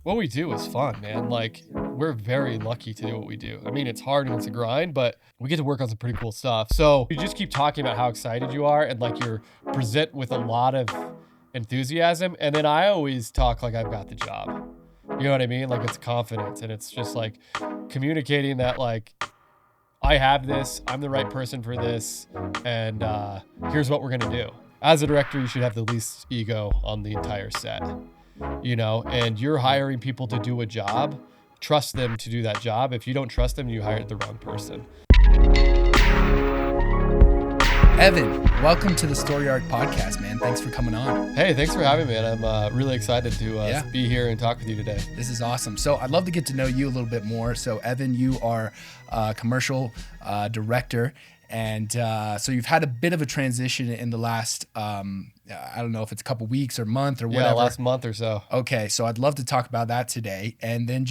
what we do is fun, man. Like, we're very lucky to do what we do. I mean, it's hard and it's a grind, but we get to work on some pretty cool stuff. So you just keep talking about how excited you are and like you're present with a lot of enthusiasm. And then I always talk like I've got the job. You know what I mean? Like, it's confidence, and it's just like communicating that like I have this, I'm the right person for this, and here's what we're gonna do. As a director, you should have the least ego on the entire set, you know, and you're hiring people to do a job. Trust them to do that job. If you don't trust them, you hired the wrong person. Evan, welcome to the Story Arc podcast, man. Thanks for coming on. Hey, thanks for having me, man. I'm really excited to be here and talk with you today. This is awesome. So I'd love to get to know you a little bit more. So Evan, you are a commercial director. And so you've had a bit of a transition in the last, I don't know if it's a couple weeks or month or whatever. Yeah, last month or so. Okay, so I'd love to talk about that today. And then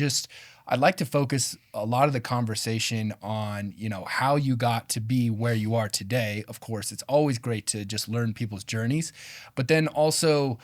I'd like to focus a lot of the conversation on, you know, how you got to be where you are today. Of course, it's always great to just learn people's journeys, but then also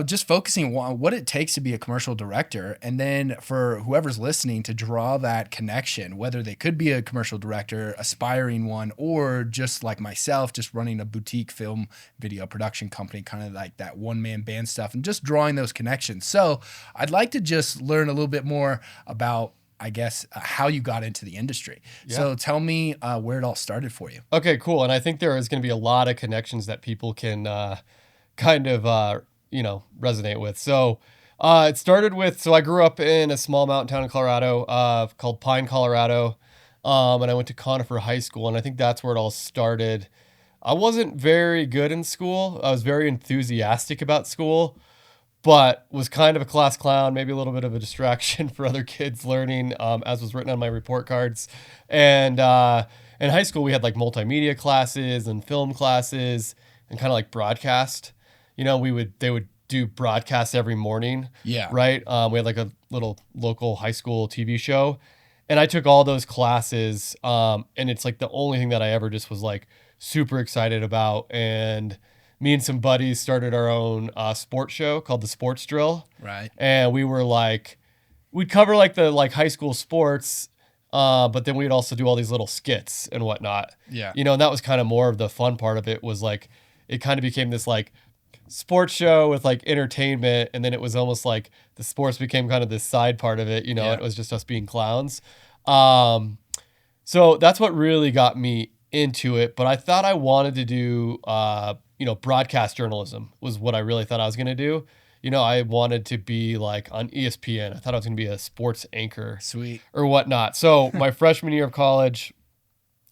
just focusing on what it takes to be a commercial director. And then for whoever's listening to draw that connection, whether they could be a commercial director, aspiring one, or just like myself, just running a boutique film video production company, kind of like that one-man band stuff, and just drawing those connections. So I'd like to just learn a little bit more about, I guess, how you got into the industry. Yeah. So tell me where it all started for you. Okay, cool. And I think there is going to be a lot of connections that people can resonate with. So it started with, so I grew up in a small mountain town in Colorado called Pine, Colorado. And I went to Conifer High School, and I think that's where it all started. I wasn't very good in school. I was very enthusiastic about school, but was kind of a class clown, maybe a little bit of a distraction for other kids learning, as was written on my report cards. And in high school, we had like multimedia classes and film classes and kind of like broadcast. You know, they would do broadcasts every morning. Yeah. Right. We had like a little local high school TV show, and I took all those classes. And it's like the only thing that I ever just was like super excited about. And me and some buddies started our own sports show called The Sports Drill. Right. And we were like, we'd cover like the high school sports, but then we'd also do all these little skits and whatnot. Yeah. You know, and that was kind of more of the fun part of it, was like, it kind of became this like sports show with like entertainment, and then it was almost like the sports became kind of this side part of it, you know. Yeah. It was just us being clowns. So that's what really got me into it. But I thought I wanted to do broadcast journalism was what I really thought I was going to do. You know, I wanted to be like on ESPN. I thought I was going to be a sports anchor. Sweet. Or whatnot. So my freshman year of college,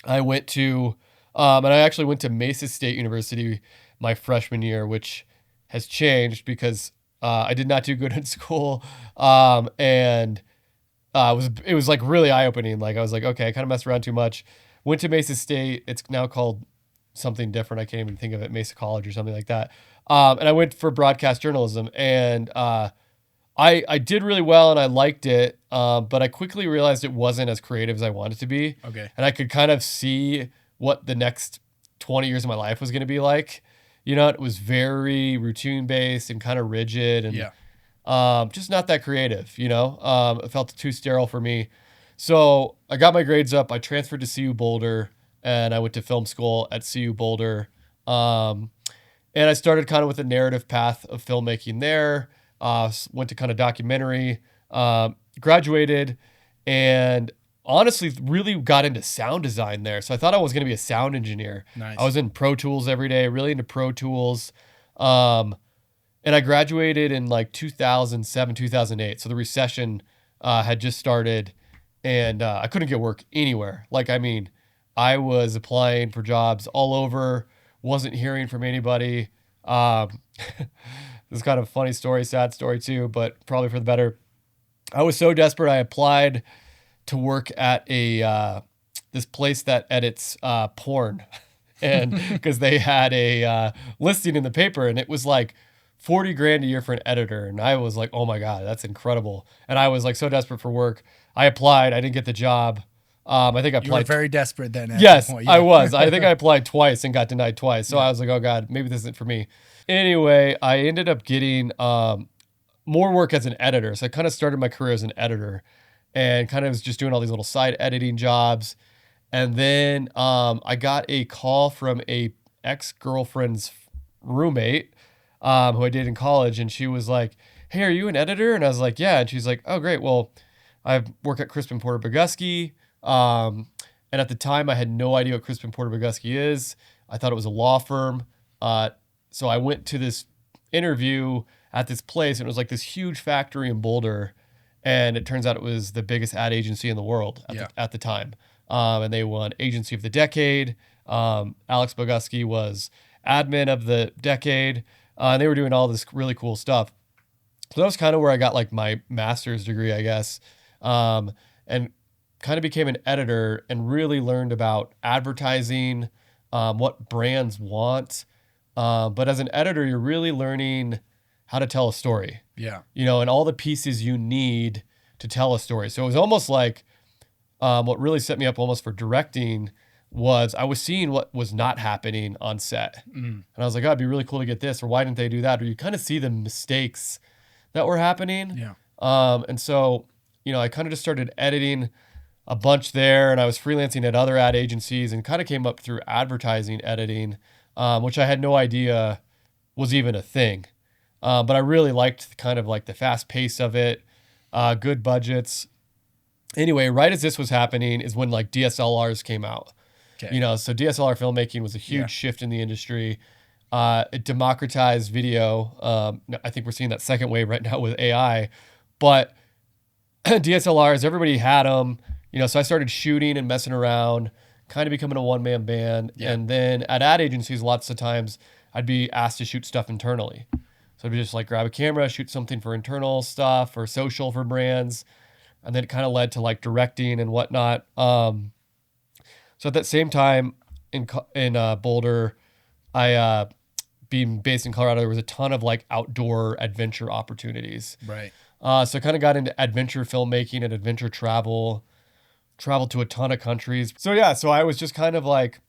I went to and I actually went to Mesa State University my freshman year, which has changed because I did not do good in school. And it was like really eye-opening. Like I was like, okay, I kind of messed around too much. Went to Mesa State. It's now called something different. I can't even think of it, Mesa College or something like that. And I went for broadcast journalism, and I did really well and I liked it. But I quickly realized it wasn't as creative as I wanted it to be. Okay. And I could kind of see what the next 20 years of my life was going to be like. You know, it was very routine based and kind of rigid and just not that creative, you know. It felt too sterile for me. So I got my grades up. I transferred to CU Boulder, and I went to film school at CU Boulder. And I started kind of with a narrative path of filmmaking there. Went to kind of documentary, graduated, and honestly really got into sound design there. So I thought I was going to be a sound engineer. Nice. I was in Pro Tools every day, really into Pro Tools. And I graduated in like 2007, 2008. So the recession had just started, and I couldn't get work anywhere. Like, I mean, I was applying for jobs all over, wasn't hearing from anybody. This is kind of a funny story, sad story too, but probably for the better. I was so desperate, I applied to work at this place that edits porn, and because they had a listing in the paper, and it was like $40,000 a year for an editor, and I was like, oh my god, that's incredible. And I was like so desperate for work. I applied, I didn't get the job. I think I applied. You were very desperate then. Yes, that point. Yeah. I was. I think I applied twice and got denied twice. So I was like, oh god, maybe this isn't for me. Anyway, I ended up getting more work as an editor. So I kind of started my career as an editor and kind of was just doing all these little side editing jobs. And then I got a call from a ex-girlfriend's roommate who I dated in college. And she was like, hey, are you an editor? And I was like, yeah. And she's like, oh, great. Well, I work at Crispin Porter Bogusky. And at the time, I had no idea what Crispin Porter Bogusky is. I thought it was a law firm. So I went to this interview at this place, and it was like this huge factory in Boulder. And it turns out it was the biggest ad agency in the world at the time. And they won Agency of the Decade. Alex Bogusky was admin of the decade. And they were doing all this really cool stuff. So that was kind of where I got like my master's degree, I guess. And kind of became an editor and really learned about advertising, what brands want. But as an editor, you're really learning how to tell a story. Yeah. And all the pieces you need to tell a story. So it was almost like what really set me up almost for directing was I was seeing what was not happening on set. And I was like, oh, it'd be really cool to get this, or why didn't they do that? Or you kind of see the mistakes that were happening. Yeah. And so, I kind of just started editing a bunch there, and I was freelancing at other ad agencies and kind of came up through advertising editing, which I had no idea was even a thing. But I really liked kind of like the fast pace of it, good budgets. Anyway, right as this was happening is when like DSLRs came out. Okay. So DSLR filmmaking was a huge shift in the industry. It democratized video. I think we're seeing that second wave right now with AI, but DSLRs, everybody had them, so I started shooting and messing around, kind of becoming a one-man band. Yeah. And then at ad agencies, lots of times I'd be asked to shoot stuff internally. So I'd be just like grab a camera, shoot something for internal stuff or social for brands. And then it kind of led to like directing and whatnot. So at that same time in Boulder, being based in Colorado, there was a ton of like outdoor adventure opportunities. Right. So I kind of got into adventure filmmaking and adventure traveled to a ton of countries. So yeah, so I was just kind of like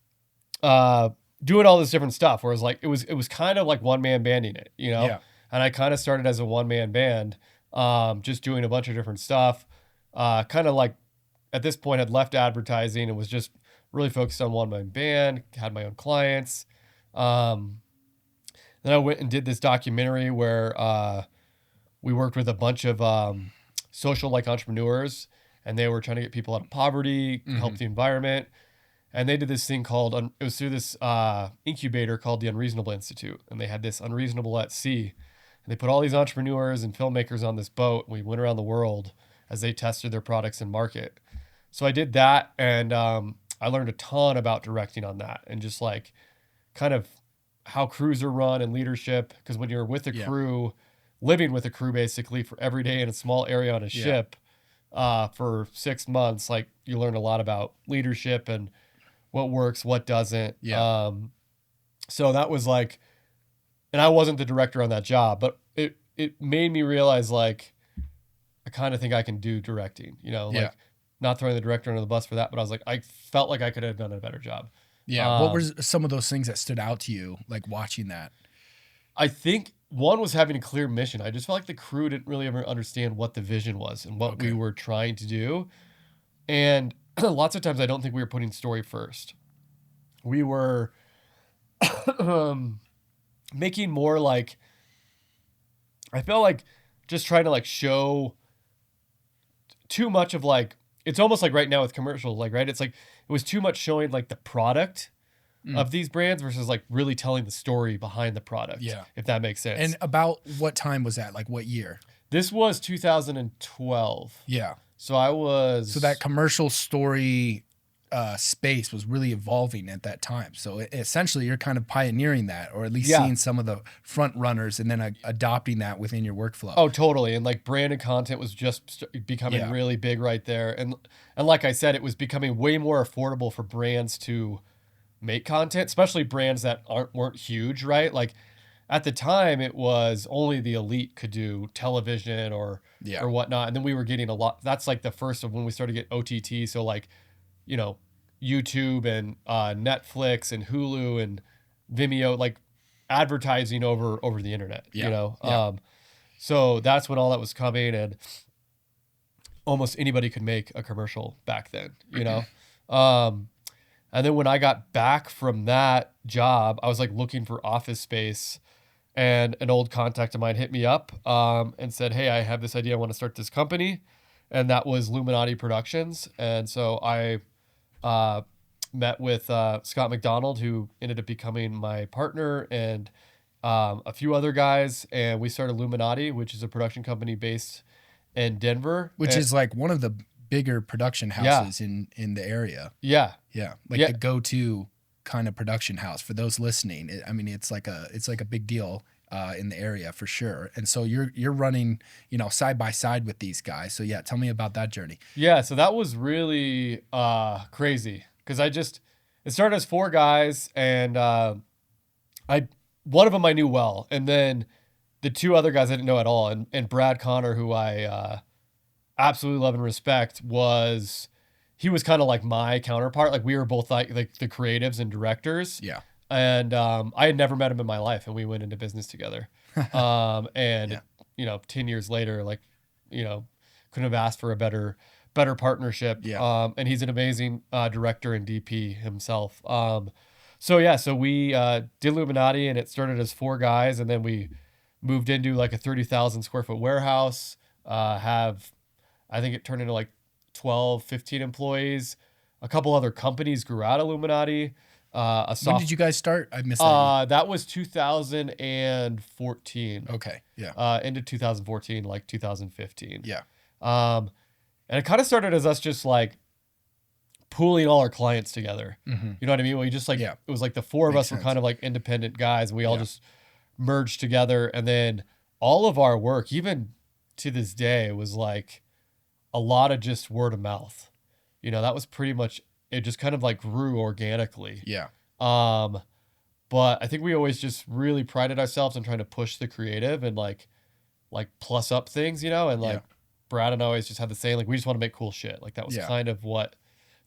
doing all this different stuff where it was kind of like one man banding it, Yeah. And I kind of started as a one man band, just doing a bunch of different stuff. Kind of like at this point had left advertising and was just really focused on one man band, had my own clients. Then I went and did this documentary where we worked with a bunch of social like entrepreneurs, and they were trying to get people out of poverty, help the environment. And they did this thing called, it was through this incubator called the Unreasonable Institute. And they had this Unreasonable at Sea. And they put all these entrepreneurs and filmmakers on this boat. And we went around the world as they tested their products in market. So I did that. And I learned a ton about directing on that and just like kind of how crews are run and leadership. Because when you're with a crew, living with a crew basically for every day in a small area on a ship for 6 months, like you learn a lot about leadership and what works, what doesn't. Yeah. So that was like, and I wasn't the director on that job, but it made me realize like, I kind of think I can do directing, like not throwing the director under the bus for that, but I was like, I felt like I could have done a better job. Yeah. What were some of those things that stood out to you, like watching that? I think one was having a clear mission. I just felt like the crew didn't really ever understand what the vision was and what we were trying to do. And lots of times I don't think we were putting story first. We were making more like, I felt like just trying to like show too much of like, it's almost like right now with commercials, like, right? It's like, it was too much showing like the product of these brands versus like really telling the story behind the product. Yeah. If that makes sense. And about what time was that? Like what year? This was 2012. Yeah. So I was. So that commercial story space was really evolving at that time. So essentially you're kind of pioneering that, or at least seeing some of the front runners and then adopting that within your workflow. Oh, totally. And like branded content was just becoming really big right there. And like I said, it was becoming way more affordable for brands to make content, especially brands that weren't huge, right? Like at the time it was only the elite could do television or whatnot. And then we were getting a lot. That's like the first of when we started to get OTT. So like, YouTube and Netflix and Hulu and Vimeo, like advertising over the internet, So that's when all that was coming, and almost anybody could make a commercial back then, you know? Um, and then when I got back from that job, I was like looking for office space, and an old contact of mine hit me up and said, "Hey, I have this idea. I want to start this company." And that was Illuminati Productions. And so I uh, met with Scott McDonald, who ended up becoming my partner, and a few other guys. And we started Illuminati, which is a production company based in Denver. Which is like one of the bigger production Yeah. houses in the area. Yeah. Yeah, like Yeah. the go-to kind of production house for those listening. I mean, it's like a big deal in the area for sure. And so you're running, you know, side by side with these guys. So yeah, tell me about that journey. Yeah, so that was really crazy because it started as four guys, and I one of them I knew well, and then the two other guys I didn't know at all, and Brad Connor, who I absolutely love and respect, he was kind of like my counterpart. Like we were both like the creatives and directors. Yeah. And I had never met him in my life, and we went into business together. And Yeah. you know, 10 years later, like, you know, couldn't have asked for a better partnership. Yeah. And he's an amazing director and DP himself. So yeah, so we did Illuminati, and it started as four guys, and then we moved into like a 30,000 square foot warehouse. I think it turned into like 12, 15 employees. A couple other companies grew out of Illuminati. When did you guys start? I missed that. That was 2014. Okay. Yeah. Into 2014, like 2015. Yeah. And it kind of started as us just like pooling all our clients together. Mm-hmm. You know what I mean? We just like, Yeah. it was like the four of Makes us were sense. kind of like independent guys, and we all Yeah. just merged together. And then all of our work, even to this day, was like a lot of just word of mouth. You know, that was pretty much, it just kind of like grew organically. Yeah. But I think we always just really prided ourselves on trying to push the creative and like plus up things, you know, and like Yeah. Brad and I always just had the saying, like, we just want to make cool shit. Like that was Yeah. kind of what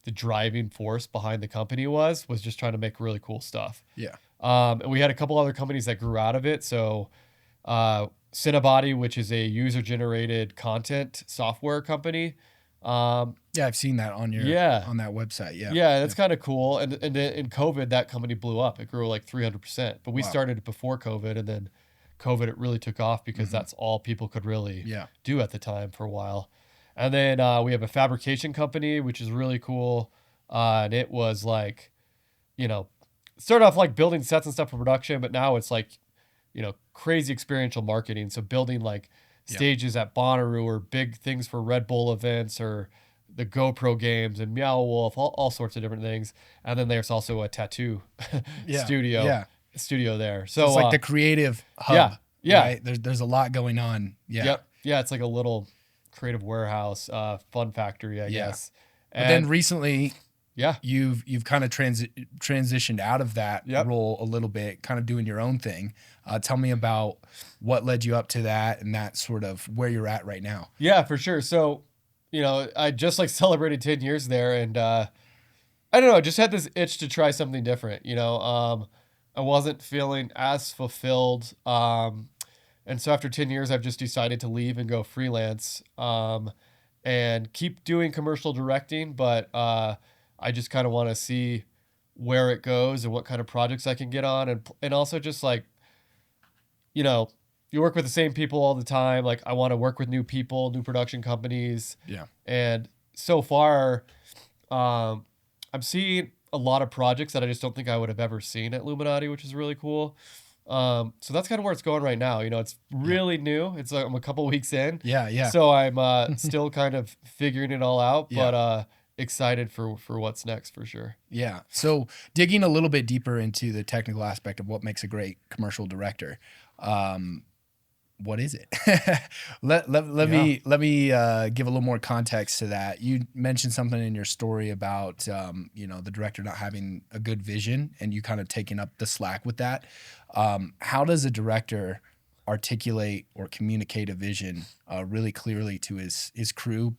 the driving force behind the company was just trying to make really cool stuff. Yeah. And we had a couple other companies that grew out of it. So, Cinebody, which is a user generated content software company. Yeah. I've seen that on Yeah. on that website. Yeah. Yeah, that's kind of cool. And then in COVID, that company blew up. It grew like 300%. But we Wow. started it before COVID, and then COVID, it really took off because that's all people could really Yeah. do at the time for a while. And then we have a fabrication company, which is really cool. And it was like, you know, started off like building sets and stuff for production, but now it's like, you know, crazy experiential marketing. So building like Yeah. stages at Bonnaroo, or big things for Red Bull events, or the GoPro games and Meow Wolf, all sorts of different things. And then there's also a tattoo Yeah. studio Yeah. there. So it's like the creative hub. yeah, yeah. Right? There's a lot going on. Yeah. Yep. Yeah, it's like a little creative warehouse, fun factory, I Yeah. guess. But then recently yeah, you've kind of transitioned out of that Yep. role a little bit, kind of doing your own thing. Tell me about what led you up to that, and that sort of where you're at right now. yeah, for sure. So, you know, I just like celebrated 10 years there, and I don't know, I just had this itch to try something different. You know, I wasn't feeling as fulfilled. And so after 10 years, I've just decided to leave and go freelance, and keep doing commercial directing. But I just kind of want to see where it goes and what kind of projects I can get on. And also just like, you know, you work with the same people all the time. Like I want to work with new people, new production companies. Yeah. And so far, I'm seeing a lot of projects that I just don't think I would have ever seen at Illuminati, which is really cool. So that's kind of where it's going right now. You know, it's really new. It's like I'm a couple weeks in. Yeah. Yeah. So I'm still kind of figuring it all out, Yeah. but excited for what's next for sure. Yeah. So digging a little bit deeper into the technical aspect of what makes a great commercial director, what is it? let me give a little more context to that. You mentioned something in your story about you know, the director not having a good vision, and you kind of taking up the slack with that. How does a director articulate or communicate a vision really clearly to his crew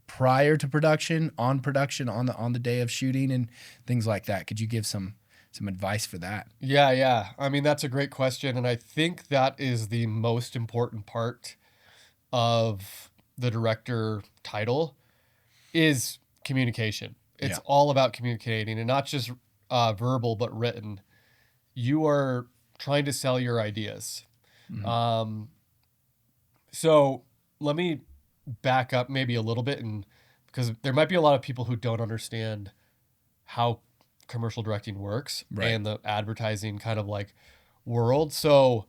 prior to production, on the day of shooting, and things like that? Could you give some some advice for that. Yeah. I mean, that's a great question. And I think that is the most important part of the director title is communication. It's all about communicating, and not just verbal, but written. You are trying to sell your ideas. So let me back up maybe a little bit, and because there might be a lot of people who don't understand how commercial directing works and the advertising kind of like world. So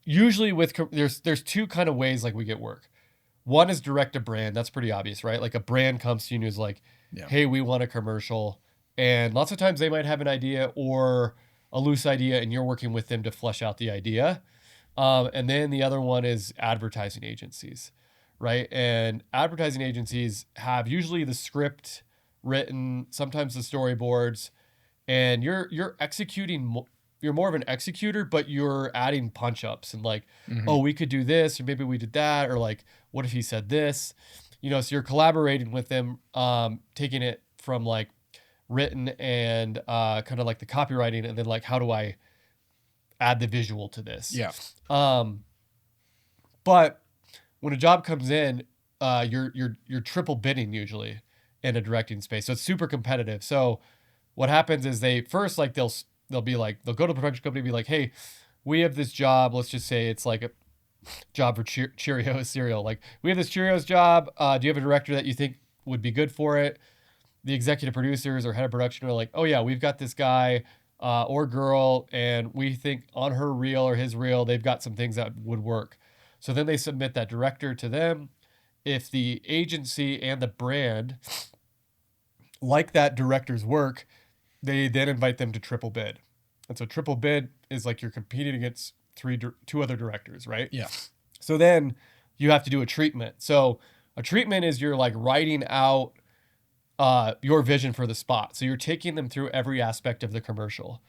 usually with there's two kind of ways like we get work. One is direct to brand. That's pretty obvious, right? Like a brand comes to you and is like, hey, we want a commercial. And lots of times they might have an idea or a loose idea, and you're working with them to flesh out the idea. And then the other one is advertising agencies, right? And advertising agencies have usually the script written, sometimes the storyboards, and you're executing. You're more of an executor, but you're adding punch ups and like, oh, we could do this, or maybe we did that, or like, what if he said this? So you're collaborating with them, taking it from like written and kind of like the copywriting, and then like, how do I add the visual to this? Yeah. But when a job comes in, you're triple bidding usually in a directing space, so it's super competitive. So what happens is they first like they'll be like, they'll go to the production company and be like, hey, we have this job. Let's just say it's like a job for Cheerios cereal. Like, we have this Cheerios job. Do you have a director that you think would be good for it? The executive producers or head of production are like, oh yeah, we've got this guy or girl, and we think on her reel or his reel, they've got some things that would work. So then they submit that director to them. If the agency and the brand like that director's work, they then invite them to triple bid. And so triple bid is like you're competing against two other directors, right? Yeah. So then you have to do a treatment. So a treatment is you're like writing out your vision for the spot. So you're taking them through every aspect of the commercial.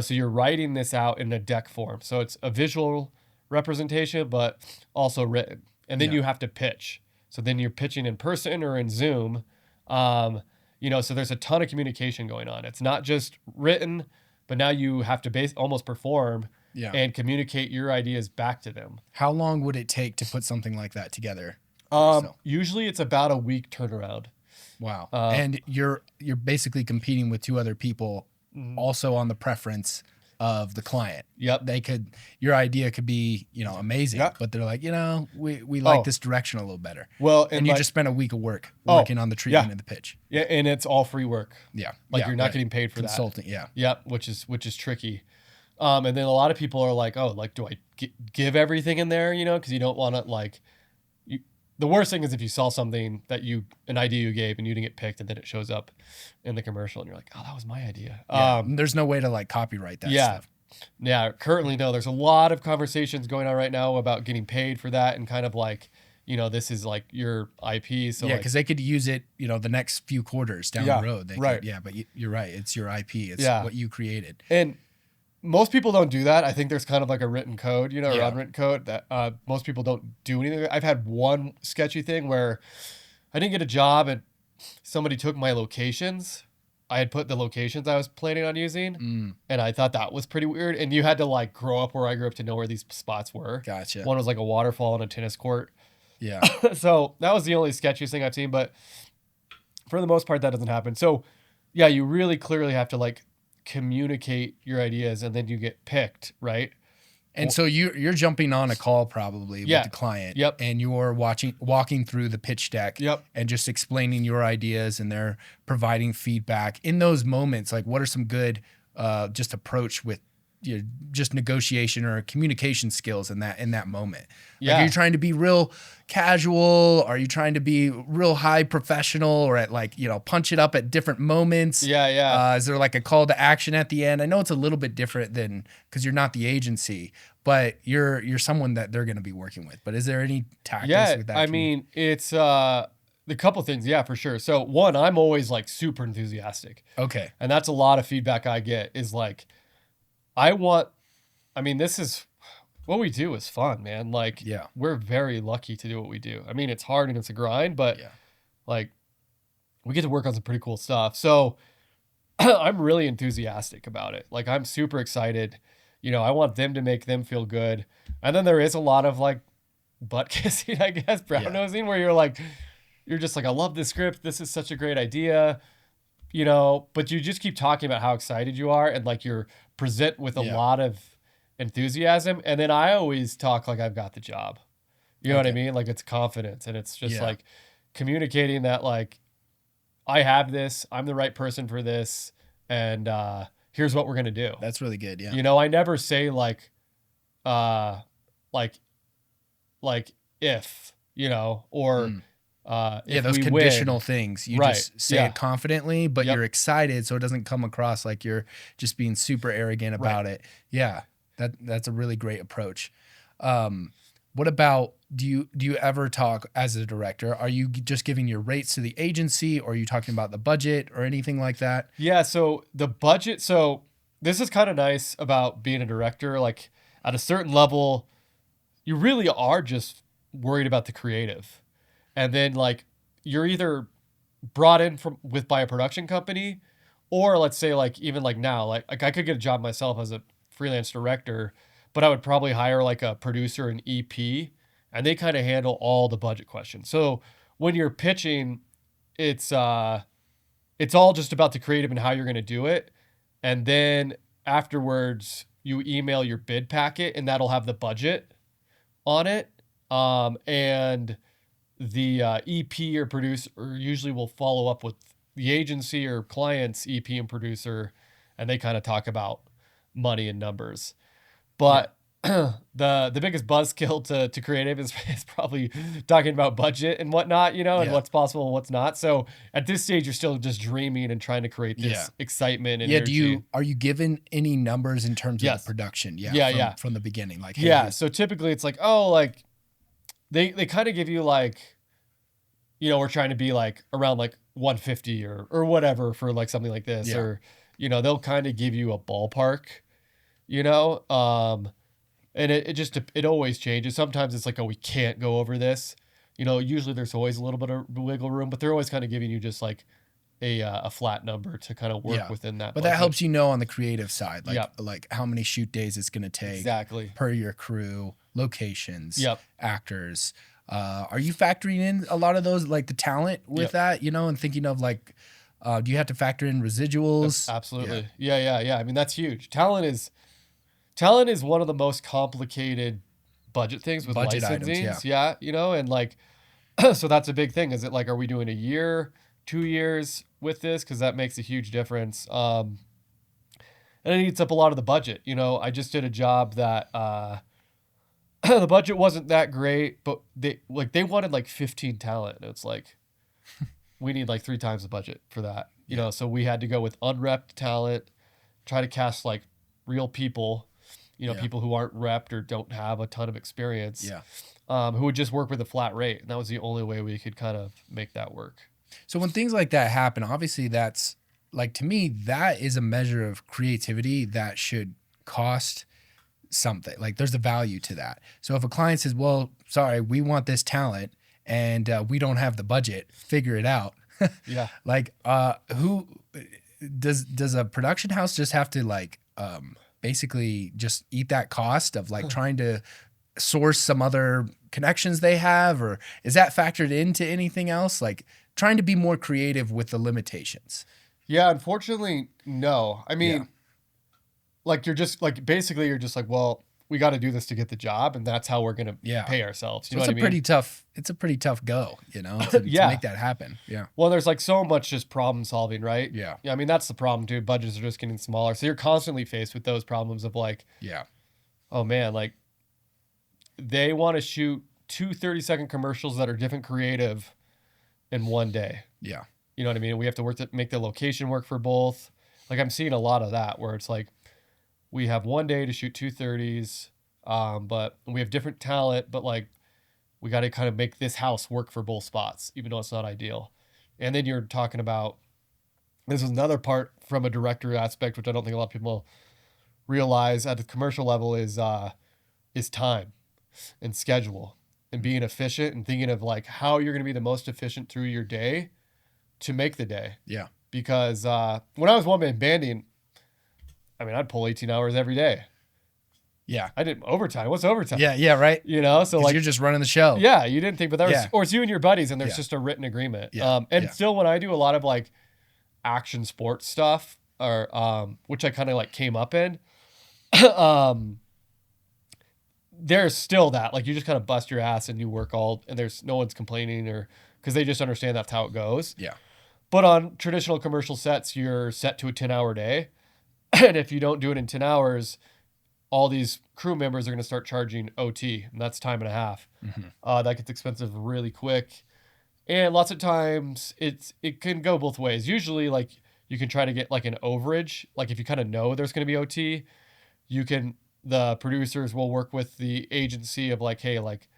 So you're writing this out in a deck form. So it's a visual representation, but also written. And then you have to pitch. So then you're pitching in person or in Zoom. So there's a ton of communication going on. It's not just written, but now you have to almost perform and communicate your ideas back to them. How long would it take to put something like that together? Usually it's about a week turnaround. Wow. And you're basically competing with two other people also on the preference of the client. Yep. Your idea could be, amazing, but they're like, we like this direction a little better. Well, and you just spent a week of working on the treatment and the pitch. Yeah. And it's all free work. Yeah. Like you're not getting paid for consulting. that. Yep. Which is tricky. And then a lot of people are like, oh, like, do I give everything in there? Cause you don't want to like, the worst thing is if you saw something an idea you gave and you didn't get picked, and then it shows up in the commercial and you're like, oh, that was my idea. There's no way to like copyright that stuff. Yeah. Currently, no, there's a lot of conversations going on right now about getting paid for that, and kind of like, this is like your IP. So because they could use it, the next few quarters down the road. But you're right. It's your IP. It's what you created. And most people don't do that. I think there's kind of like a written code, or unwritten code that most people don't do anything. I've had one sketchy thing where I didn't get a job and somebody took my locations. I had put the locations I was planning on using, and I thought that was pretty weird. And you had to like grow up where I grew up to know where these spots were. Gotcha. One was like a waterfall and a tennis court. Yeah. So that was the only sketchiest thing I've seen, but for the most part, that doesn't happen. So yeah, you really clearly have to like communicate your ideas, and then you get picked, right? And so you're jumping on a call probably with the client, and you're walking through the pitch deck, and just explaining your ideas, and they're providing feedback. In those moments, like, what are some good just approach with just negotiation or communication skills in that moment? Like, are you trying to be real casual? Are you trying to be real high professional, or at like, punch it up at different moments? Is there like a call to action at the end? I know it's a little bit different than, because you're not the agency, but you're someone that they're going to be working with. But is there any tactics with that? I mean, it's the couple things. Yeah, for sure. So one, I'm always like super enthusiastic. Okay. And that's a lot of feedback I get is like, this is what we do is fun, man. Like, we're very lucky to do what we do. I mean, it's hard and it's a grind, but like, we get to work on some pretty cool stuff. So I'm really enthusiastic about it. Like I'm super excited. I want them to make them feel good. And then there is a lot of like butt kissing, I guess, brown Yeah. nosing, where you're just like, I love this script. This is such a great idea, but you just keep talking about how excited you are and like you're present with a Yeah. lot of enthusiasm. And then I always talk like I've got the job. You know what I Okay. mean? Like it's confidence and it's just Yeah. like communicating that like I have this, I'm the right person for this, and here's what we're gonna do. That's really good. Yeah. I never say uh like like if, or Mm. Yeah, if those we conditional win. things. You Right. just say Yeah. it confidently, but Yep. you're excited, so it doesn't come across like you're just being super arrogant about it. Yeah, that's a really great approach. What about do you ever talk as a director? Are you just giving your rates to the agency, or are you talking about the budget or anything like that? Yeah, so the budget, so this is kind of nice about being a director. Like at a certain level, you really are just worried about the creative. And then like you're either brought in by a production company, or let's say like even like now, like I could get a job myself as a freelance director, but I would probably hire like a producer and EP, and they kind of handle all the budget questions. So when you're pitching, it's it's all just about the creative and how you're going to do it. And then afterwards, you email your bid packet, and that'll have the budget on it. And the EP or producer usually will follow up with the agency or client's EP and producer, and they kind of talk about money and numbers. Yeah. But the biggest buzzkill to creative is probably talking about budget and whatnot, and Yeah. what's possible and what's not. So at this stage, you're still just dreaming and trying to create this Yeah. excitement and Yeah, energy. are you given any numbers in terms of Yes. the production? Yeah, Yeah, from, yeah. from the beginning, like hey, Yeah. So typically it's like, oh, like they kind of give you like, we're trying to be like around like 150 or whatever for like something like this, Yeah. or, they'll kind of give you a ballpark, you know? And it always changes. Sometimes it's like, oh, we can't go over this. Usually there's always a little bit of wiggle room, but they're always kind of giving you just like a flat number to kind of work Yeah. within that. but budget. that helps you know on the creative side, like Yep. like how many shoot days it's going to take Exactly. per your crew, locations, Yep. actors. Are you factoring in a lot of those, like the talent with Yep. that, and thinking of like, do you have to factor in residuals? Absolutely. Yeah. I mean, that's huge. Talent is one of the most complicated budget things with Budget items, licensing. yeah. Yeah, and like, so that's a big thing. Is it like, are we doing a year, 2 years with this? Because that makes a huge difference. And it eats up a lot of the budget. I just did a job that the budget wasn't that great, but they wanted like 15 talent. And it's like we need like 3 times the budget for that. So we had to go with unrepped talent, try to cast like real people, Yeah. people who aren't repped or don't have a ton of experience, Yeah. who would just work with a flat rate. And that was the only way we could kind of make that work. So when things like that happen, obviously that's like, to me, that is a measure of creativity that should cost something. Like there's a value to that. So if a client says, well, sorry, we want this talent and we don't have the budget, figure it out. Yeah. Like who does a production house just have to like basically just eat that cost of like trying to source some other connections they have, or is that factored into anything else, like trying to be more creative with the limitations? Yeah. Unfortunately, no. I mean, Yeah. like you're just like, basically you're just like, well, we got to do this to get the job. And that's how we're going to Yeah. pay ourselves. You So know it's what a I mean? pretty tough go, to Yeah. make that happen. Yeah. Well, there's like so much just problem solving, right? Yeah. Yeah. I mean, that's the problem too. Budgets are just getting smaller. So you're constantly faced with those problems of like, Yeah. oh man, like they want to shoot two 30-second commercials that are different creative in one day. Yeah. You know what I mean? We have to work to make the location work for both. Like I'm seeing a lot of that where it's like we have one day to shoot 2:30s, but we have different talent, but like we got to kind of make this house work for both spots, even though it's not ideal. And then you're talking about, this is another part from a director aspect, which I don't think a lot of people realize at the commercial level is time and schedule and being efficient and thinking of like how you're going to be the most efficient through your day to make the day. Yeah. because when I was one man banding, I mean, I'd pull 18 hours every day. Yeah. I did overtime. What's overtime? Yeah, right. You know, so like you're just running the show. yeah, you didn't think, but that was, Yeah. or it's you and your buddies, and there's Yeah. just a written agreement. Yeah. And Yeah. still, when I do a lot of like action sports stuff, or which I kind of like came up in, there's still that like you just kind of bust your ass and you work all, and there's no one's complaining, or because they just understand that's how it goes. Yeah. But on traditional commercial sets, you're set to a 10-hour day, and if you don't do it in 10 hours, all these crew members are going to start charging OT, and that's time and a half. That gets expensive really quick. And lots of times it can go both ways. Usually, like, you can try to get like an overage. Like, if you kind of know there's going to be OT, the producers will work with the agency of like, hey, like,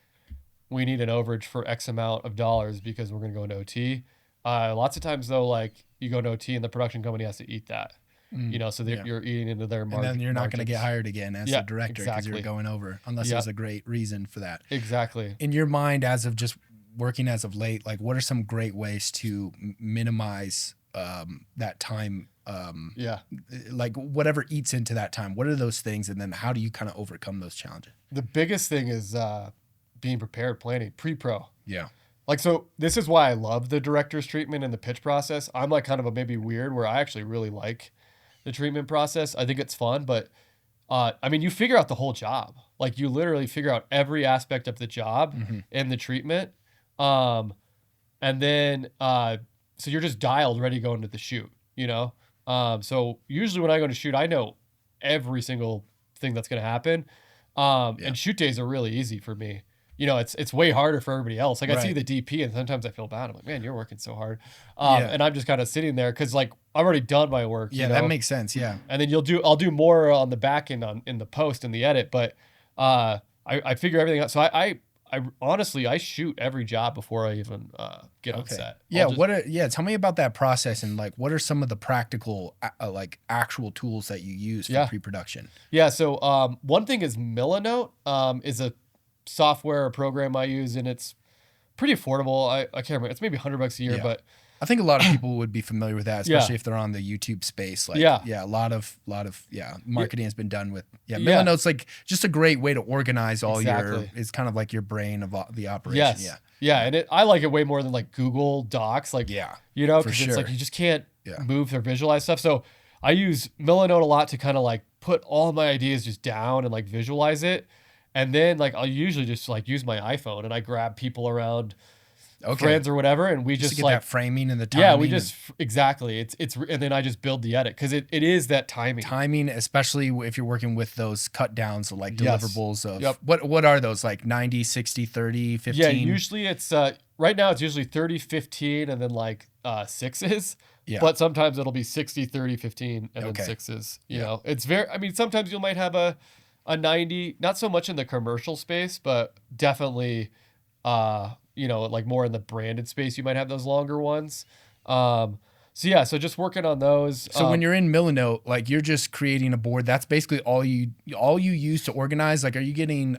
we need an overage for X amount of dollars because we're going to go into OT. Lots of times though, like, you go into OT and the production company has to eat that. You know, so you're eating into their margin. And then you're not going to get hired again as the director because you're going over, unless there's a great reason for that. Exactly. In your mind, as of just working as of late, like, what are some great ways to minimize that time? Like, whatever eats into that time. What are those things? And then how do you kind of overcome those challenges? The biggest thing is being prepared, planning, pre-pro. Yeah. Like, so this is why I love the director's treatment and the pitch process. I'm like kind of a maybe weird where I actually really like the treatment process. I think it's fun, but I mean, you figure out the whole job. Like, you literally figure out every aspect of the job in the treatment. And then, so you're just dialed ready to go into the shoot, you know? So usually when I go to shoot, I know every single thing that's going to happen. And shoot days are really easy for me. You know, it's way harder for everybody else. Like, I see the DP and sometimes I feel bad. I'm like, man, you're working so hard. And I'm just kind of sitting there because, like, I've already done my work. Yeah, you know? that makes sense. Yeah. And then I'll do more on the back end in the post and the edit. But I figure everything out. So I honestly, I shoot every job before I even get on set. Yeah. Tell me about that process, and like, what are some of the practical, like, actual tools that you use for pre-production? Yeah. So one thing is Millanote is a software or program I use, and it's pretty affordable. I can't remember. It's maybe $100 a year, but I think a lot of people would be familiar with that, especially if they're on the YouTube space. Like, a lot of marketing has been done with, Millanote's like just a great way to organize all it's kind of like your brain of the operation. Yes. Yeah. And I like it way more than like Google Docs. Like, you know, because it's like, you just can't move or visualize stuff. So I use Millanote a lot to kind of like put all my ideas just down and like visualize it. And then, like, I'll usually just like use my iPhone and I grab people around, friends or whatever, and we just get like that framing and the timing. Yeah, we just exactly. It's and then I just build the edit because it is that timing, especially if you're working with those cut downs of like deliverables of what are those, like 90, 60, 30, 15? Yeah, usually it's right now it's usually 30, 15, and then like sixes. Yeah. But sometimes it'll be 60, 30, 15, and then sixes. You know, it's very. I mean, sometimes you might have a 90, not so much in the commercial space, but definitely, you know, like more in the branded space, you might have those longer ones. So just working on those. So when you're in Millanote, like, you're just creating a board. That's basically all you use to organize. Like, are you getting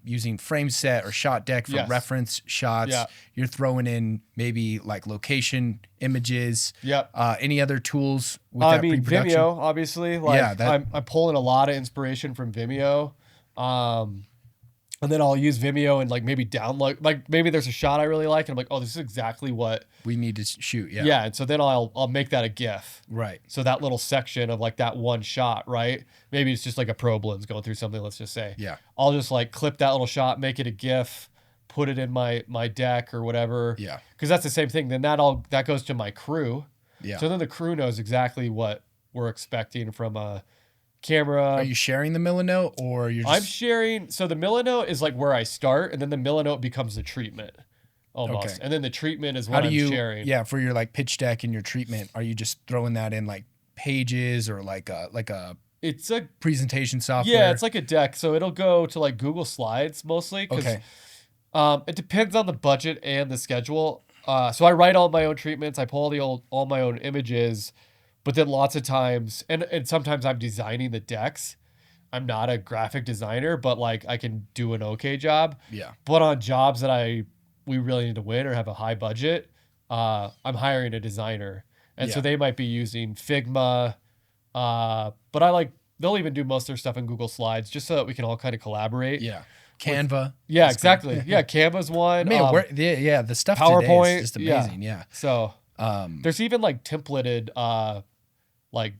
using Frameset or Shot Deck for reference shots? Yeah. You're throwing in maybe like location images. Yep. Any other tools with that pre-production? Vimeo, obviously. Like, I'm pulling a lot of inspiration from Vimeo. And then I'll use Vimeo and like maybe download, like maybe there's a shot I really like, and I'm like, oh, this is exactly what we need to shoot. Yeah. Yeah. And so then I'll make that a GIF. Right. So that little section of like that one shot, right? Maybe it's just like a probe lens going through something, let's just say. Yeah. I'll just like clip that little shot, make it a GIF, put it in my deck or whatever. Yeah. Because that's the same thing. Then that goes to my crew. Yeah. So then the crew knows exactly what we're expecting from a camera. Are you sharing the Millanote, or you're just... I'm sharing. So the Millanote is like where I start, and then the Millanote becomes the treatment almost. Okay. And then the treatment is what I'm sharing. Yeah, for your like pitch deck and your treatment, are you just throwing that in like Pages or like a it's a presentation software? Yeah, it's like a deck. So it'll go to like Google Slides mostly. Okay. It depends on the budget and the schedule. So I write all my own treatments. I pull all my own images. But then lots of times, and sometimes I'm designing the decks. I'm not a graphic designer, but like I can do an okay job. Yeah. But on jobs that we really need to win or have a high budget, I'm hiring a designer. And so Yeah. they might be using Figma. But they'll even do most of their stuff in Google Slides just so that we can all kind of collaborate. Yeah. Canva. Yeah, is good. exactly. Yeah, Canva's one. The stuff today PowerPoint. is just amazing. Yeah. So there's even like templated like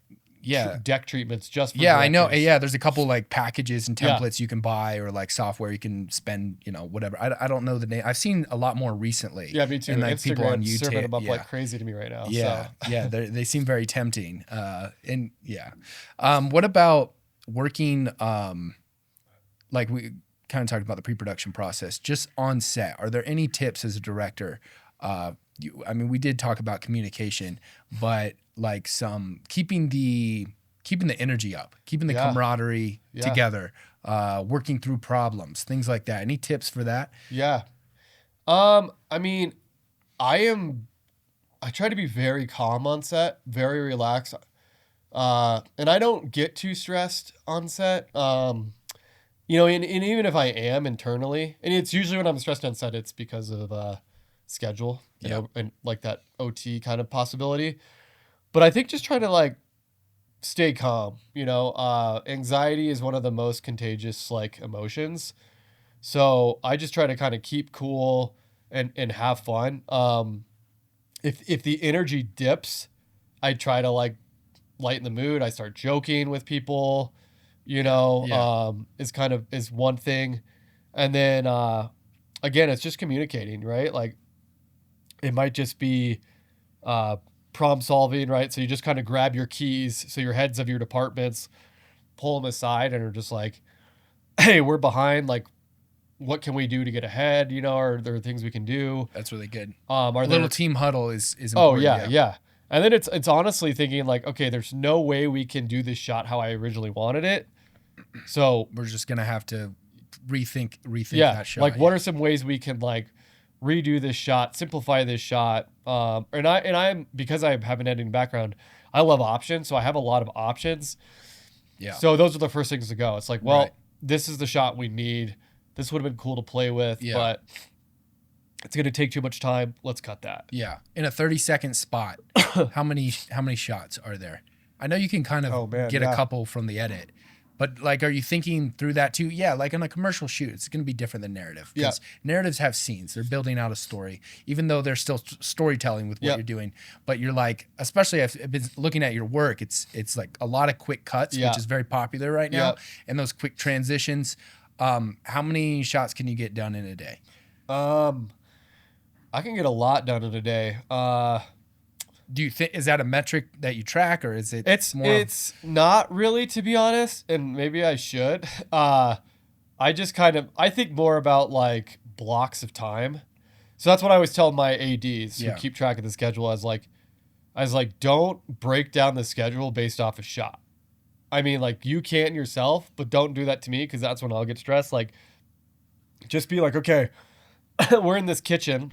Yeah. deck treatments just for Yeah, I know. directors. Yeah, there's a couple like packages and Yeah. templates you can buy, or like software you can spend, whatever. I don't know the name. I've seen a lot more recently. Yeah, me too. And like people on Instagram's serving YouTube. them up Yeah. like crazy to me right now. Yeah, So. yeah, they seem very tempting. And yeah, what about working? Like we kind of talked about the pre-production process, just on set. Are there any tips as a director? We did talk about communication, but like some keeping the energy up, keeping the camaraderie together, working through problems, things like that. Any tips for that? Yeah. I try to be very calm on set, very relaxed. And I don't get too stressed on set. And even if I am internally, and it's usually when I'm stressed on set, it's because of schedule, and like that OT kind of possibility. But I think just trying to like stay calm, anxiety is one of the most contagious like emotions. So I just try to kind of keep cool and have fun. If the energy dips, I try to like lighten the mood. I start joking with people, is one thing. And then, again, it's just communicating, right? Like it might just be, problem solving, right? So you just kind of grab your keys. So your heads of your departments pull them aside and are just like, hey, we're behind. Like, what can we do to get ahead? Are there things we can do? That's really good. A little team huddle is Oh important. yeah. And then it's honestly thinking like, okay, there's no way we can do this shot how I originally wanted it. So we're just gonna have to rethink that shot. Like, what are some ways we can like redo this shot, simplify this shot? And I'm because I have an editing background, I love options, so I have a lot of options. Yeah. So those are the first things to go. It's like, well, this is the shot we need. This would have been cool to play with, but it's going to take too much time. Let's cut that. Yeah. In a 30-second spot, how many shots are there? I know you can kind of get a couple from the edit, but like, are you thinking through that too? Yeah. Like on a commercial shoot, it's going to be different than narrative, because narratives have scenes. They're building out a story, even though they're still storytelling with what you're doing. But you're like, especially I've been looking at your work, it's like a lot of quick cuts, which is very popular right now. And those quick transitions. How many shots can you get done in a day? I can get a lot done in a day. Do you think, is that a metric that you track, or is it? It's not really, to be honest, and maybe I should. I think more about like blocks of time. So that's what I always tell my ADs who keep track of the schedule. I was like, don't break down the schedule based off a shot. I mean, like, you can yourself, but don't do that to me, because that's when I'll get stressed. Like, just be like, okay, we're in this kitchen,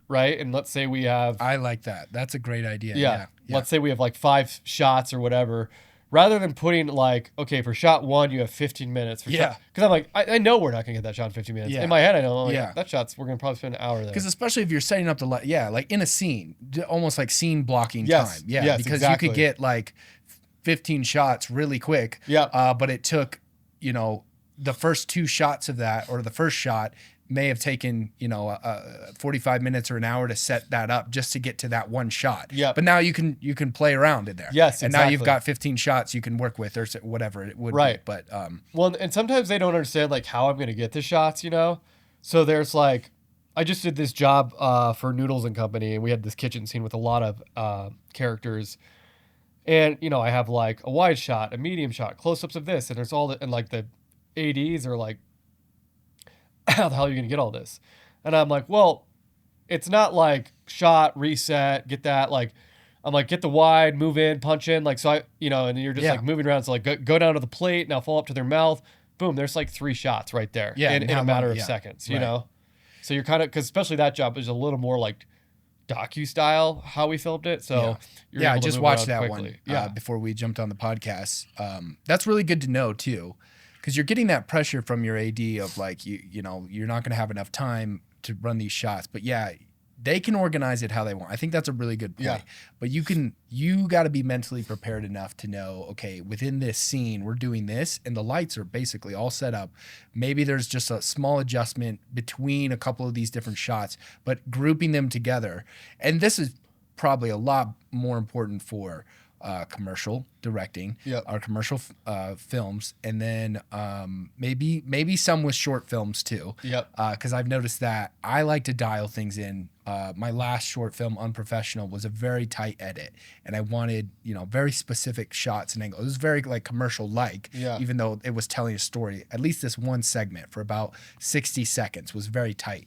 right? And let's say we have... I like that. That's a great idea. Yeah. Let's say we have like 5 shots or whatever. Rather than putting like, okay, for shot 1, you have 15 minutes. Because I'm like, I know we're not going to get that shot in 15 minutes. In my head, I know, that shot's, we're going to probably spend an hour there. Because especially if you're setting up like in a scene, almost like scene blocking time. Yeah. Yes, because exactly. you could get like 15 shots really quick. But it took, the first 2 shots of that, or the first shot may have taken, 45 minutes or an hour to set that up just to get to that one shot. But now you can play around in there. Yes, and now you've got 15 shots you can work with, or whatever it would be. But well, and sometimes they don't understand like how I'm going to get the shots, So there's like, I just did this job for Noodles and Company, and we had this kitchen scene with a lot of characters. And, I have like a wide shot, a medium shot, close-ups of this, and there's all the, and like the ADs are like, how the hell are you going to get all this? And I'm like, well, it's not like shot, reset, get that. Like, I'm like, get the wide, move in, punch in. Like, so I, and then you're just like moving around. So like, go down to the plate, now fall up to their mouth. Boom, there's like 3 shots right there in a matter of seconds, you know? So you're kind of, because especially that job is a little more like docu-style how we filmed it. So I just watched that quickly. One before we jumped on the podcast. That's really good to know too, because you're getting that pressure from your AD of like, you're not going to have enough time to run these shots. But they can organize it how they want. I think that's a really good point. Yeah. But you got to be mentally prepared enough to know, okay, within this scene, we're doing this and the lights are basically all set up. Maybe there's just a small adjustment between a couple of these different shots, but grouping them together. And this is probably a lot more important for commercial directing, Yep. or commercial films, and then maybe some with short films too. Yep. Because I've noticed that I like to dial things in. My last short film, Unprofessional, was a very tight edit, and I wanted very specific shots and angles. It was very like commercial like, Yeah. even though it was telling a story. At least this one segment for about 60 seconds was very tight.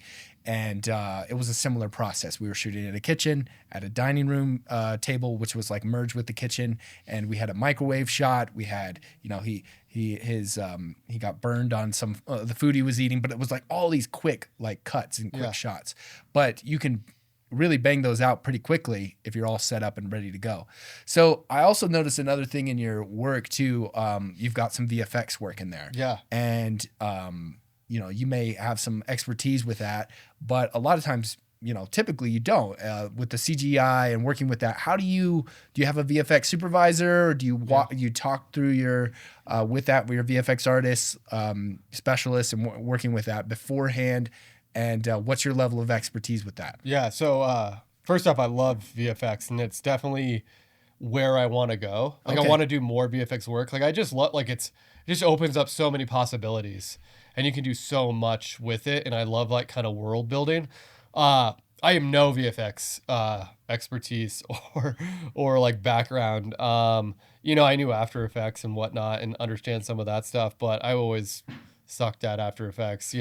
And it was a similar process. We were shooting in a kitchen, at a dining room table, which was like merged with the kitchen, and we had a microwave shot. We had, he got burned on some the food he was eating, but it was like all these quick like cuts and quick shots. But you can really bang those out pretty quickly if you're all set up and ready to go. So I also noticed another thing in your work too. You've got some VFX work in there. Yeah. And you may have some expertise with that, but a lot of times, typically you don't. With the CGI and working with that, do you have a VFX supervisor, or do you talk through your with your VFX artists, specialists, and working with that beforehand? And what's your level of expertise with that? Yeah. So first off, I love VFX, and it's definitely where I want to go. Like, Okay. I want to do more VFX work. Like, I just love, like, it just opens up so many possibilities, and you can do so much with it. And I love like kind of world building. I am no VFX expertise or like background. I knew After Effects and whatnot and understand some of that stuff, but I always sucked at After Effects.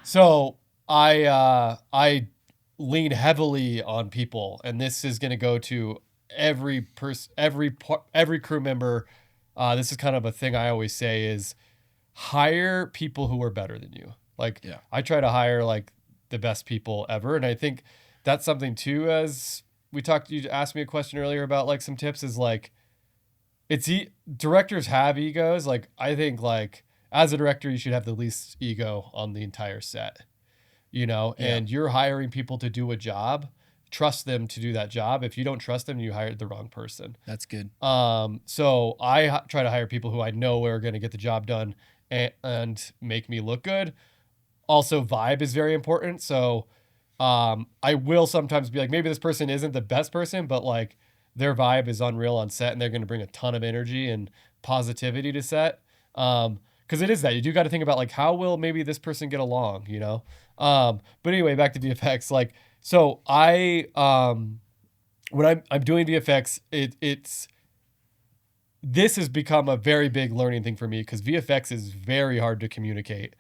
So I lean heavily on people, and this is going to go to every crew member. This is kind of a thing I always say is hire people who are better than you. Like, I try to hire like the best people ever. And I think that's something too, as we talked, you asked me a question earlier about like some tips, is like, directors have egos. Like, I think like as a director, you should have the least ego on the entire set, and you're hiring people to do a job. Trust them to do that job. If you don't trust them, you hired the wrong person. That's good. So I try to hire people who I know are going to get the job done and make me look good. Also, vibe is very important. So I will sometimes be like, maybe this person isn't the best person, but like their vibe is unreal on set, and they're going to bring a ton of energy and positivity to set. Because it is that you do got to think about like, how will maybe this person get along, But anyway, back to VFX. Like, so I when I'm doing VFX, this has become a very big learning thing for me, because VFX is very hard to communicate,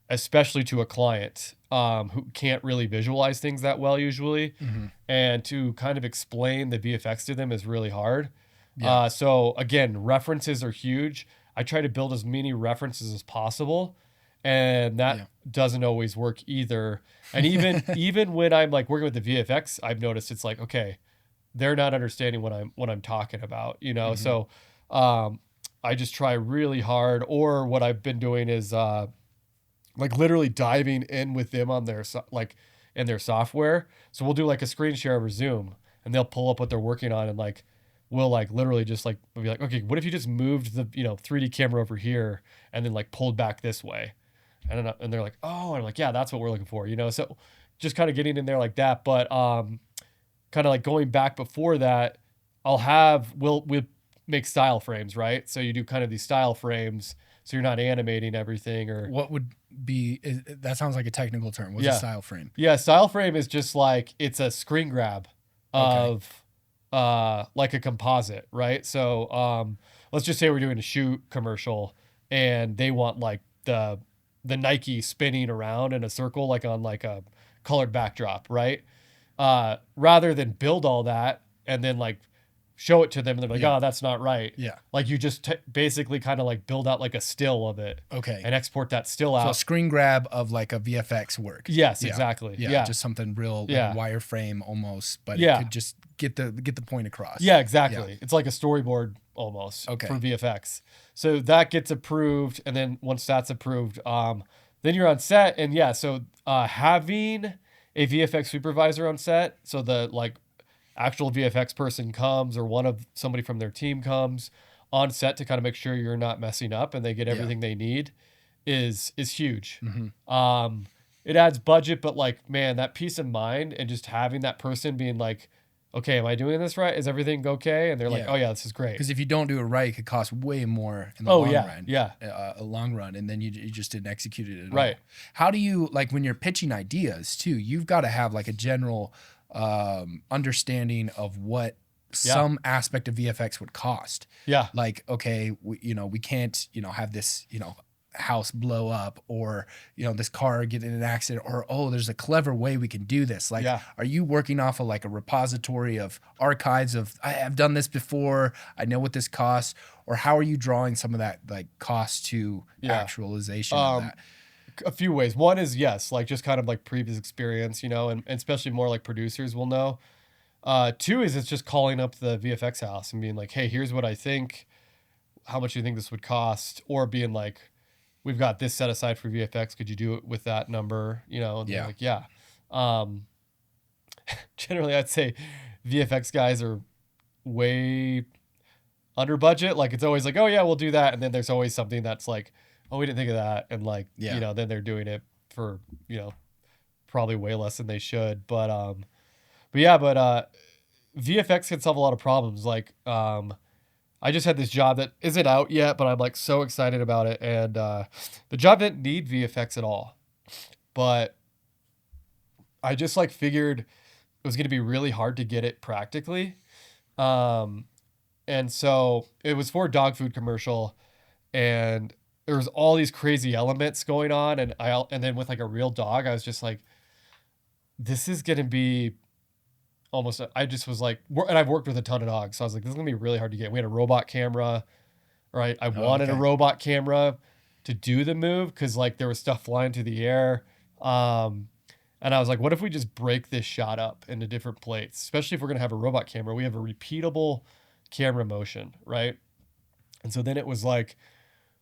especially to a client who can't really visualize things that well usually. Mm-hmm. And to kind of explain the VFX to them is really hard. Yeah. So again, references are huge. I try to build as many references as possible, and that doesn't always work either. And even when I'm like working with the VFX, I've noticed it's like, okay, they're not understanding what I'm talking about, Mm-hmm. So I just try really hard. Or what I've been doing is like literally diving in with them on their in their software. So we'll do like a screen share over Zoom, and they'll pull up what they're working on, and like we'll like literally just like be like, okay, what if you just moved the 3D camera over here and then like pulled back this way, and they're like, oh, and I'm like, yeah, that's what we're looking for, So just kind of getting in there like that. But kind of like going back before that, we'll make style frames, right? So you do kind of these style frames, so you're not animating everything. Or What would be, that sounds like a technical term. What's a style frame? Yeah, style frame is just like, it's a screen grab of like a composite, right? So let's just say we're doing a shoot commercial, and they want like the Nike spinning around in a circle, like on like a colored backdrop, right? Rather than build all that and then like show it to them, and they're like, oh, that's not right. Yeah. Like you just basically kind of like build out like a still of it. Okay. And export that still out. So a screen grab of like a VFX work. Yes, exactly. Yeah. Just something real, like wireframe almost, but it could just get the point across. Yeah, exactly. Yeah. It's like a storyboard almost for VFX. So that gets approved, and then once that's approved, then you're on set. And so having a VFX supervisor on set. So the like actual VFX person comes, or somebody from their team comes on set to kind of make sure you're not messing up and they get everything they need is huge. It adds budget, but like, man, that peace of mind and just having that person being like, okay, am I doing this right? Is everything okay? And they're like, oh yeah, this is great. Because if you don't do it right, it could cost way more in the long run. Yeah. A long run, and then you just didn't execute it at all. Right. How do you, like, when you're pitching ideas too, you've got to have like a general understanding of what some aspect of VFX would cost. Yeah. Like, okay, we can't, have this, house blow up, or this car get in an accident, or there's a clever way we can do this. Like, are you working off of like a repository of archives of, I have done this before, I know what this costs, or how are you drawing some of that like cost to actualization of that? A few ways. One is like just kind of like previous experience, and especially more like producers will know. Two is it's just calling up the VFX house and being like, hey, here's what I think, how much do you think this would cost, or being like, we've got this set aside for VFX. Could you do it with that number? And they're like, yeah. Generally, I'd say VFX guys are way under budget. Like, it's always like, oh yeah, we'll do that. And then there's always something that's like, oh, we didn't think of that. And like, then they're doing it for, probably way less than they should. But VFX can solve a lot of problems. Like, I just had this job that isn't out yet, but I'm like so excited about it. And the job didn't need VFX at all, but I just like figured it was going to be really hard to get it practically. And so it was for a dog food commercial, and there was all these crazy elements going on. And then with like a real dog, I was just like, this is going to be almost, I just was like, and I've worked with a ton of dogs, so I was like, this is gonna be really hard to get. We had a robot camera, right? I wanted a robot camera to do the move because like there was stuff flying through the air, and I was like, what if we just break this shot up into different plates? Especially if we're gonna have a robot camera, we have a repeatable camera motion, right? And so then it was like,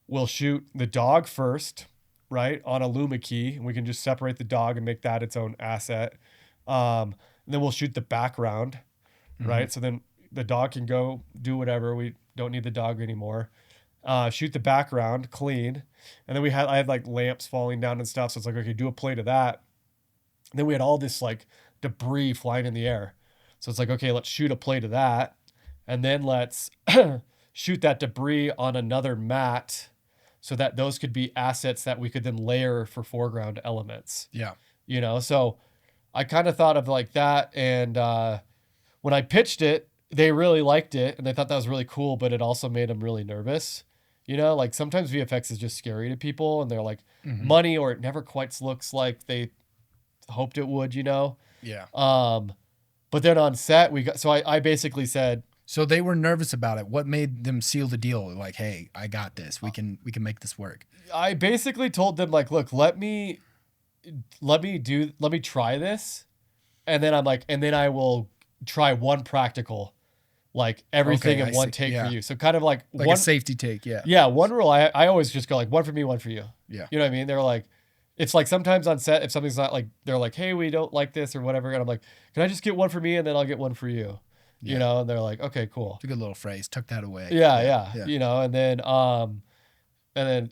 we'll shoot the dog first, right, on a Luma key, and we can just separate the dog and make that its own asset. And then we'll shoot the background, right? So then the dog can go do whatever. We don't need the dog anymore. Shoot the background clean. And then I had like lamps falling down and stuff. So it's like, okay, do a plate of that. And then we had all this like debris flying in the air. So it's like, okay, let's shoot a plate of that. And then let's shoot that debris on another mat so that those could be assets that we could then layer for foreground elements. Yeah. So I kind of thought of like that. And when I pitched it, they really liked it and they thought that was really cool, but it also made them really nervous. Like sometimes VFX is just scary to people and they're like money, or it never quite looks like they hoped it would, Yeah. But then on set I basically said, so they were nervous about it. What made them seal the deal? Like, hey, I got this. We can make this work. I basically told them like, look, let me try this. And then I'm like, and then I will try one practical, like everything in one take for you. So kind of like a safety take. Yeah. Yeah. One rule. I always just go like, one for me, one for you. Yeah. You know what I mean? They're like, it's like sometimes on set, if something's not like, they're like, hey, we don't like this or whatever. And I'm like, can I just get one for me? And then I'll get one for you, and they're like, okay, cool. It's a good little phrase. Tuck that away. Yeah. And then, and then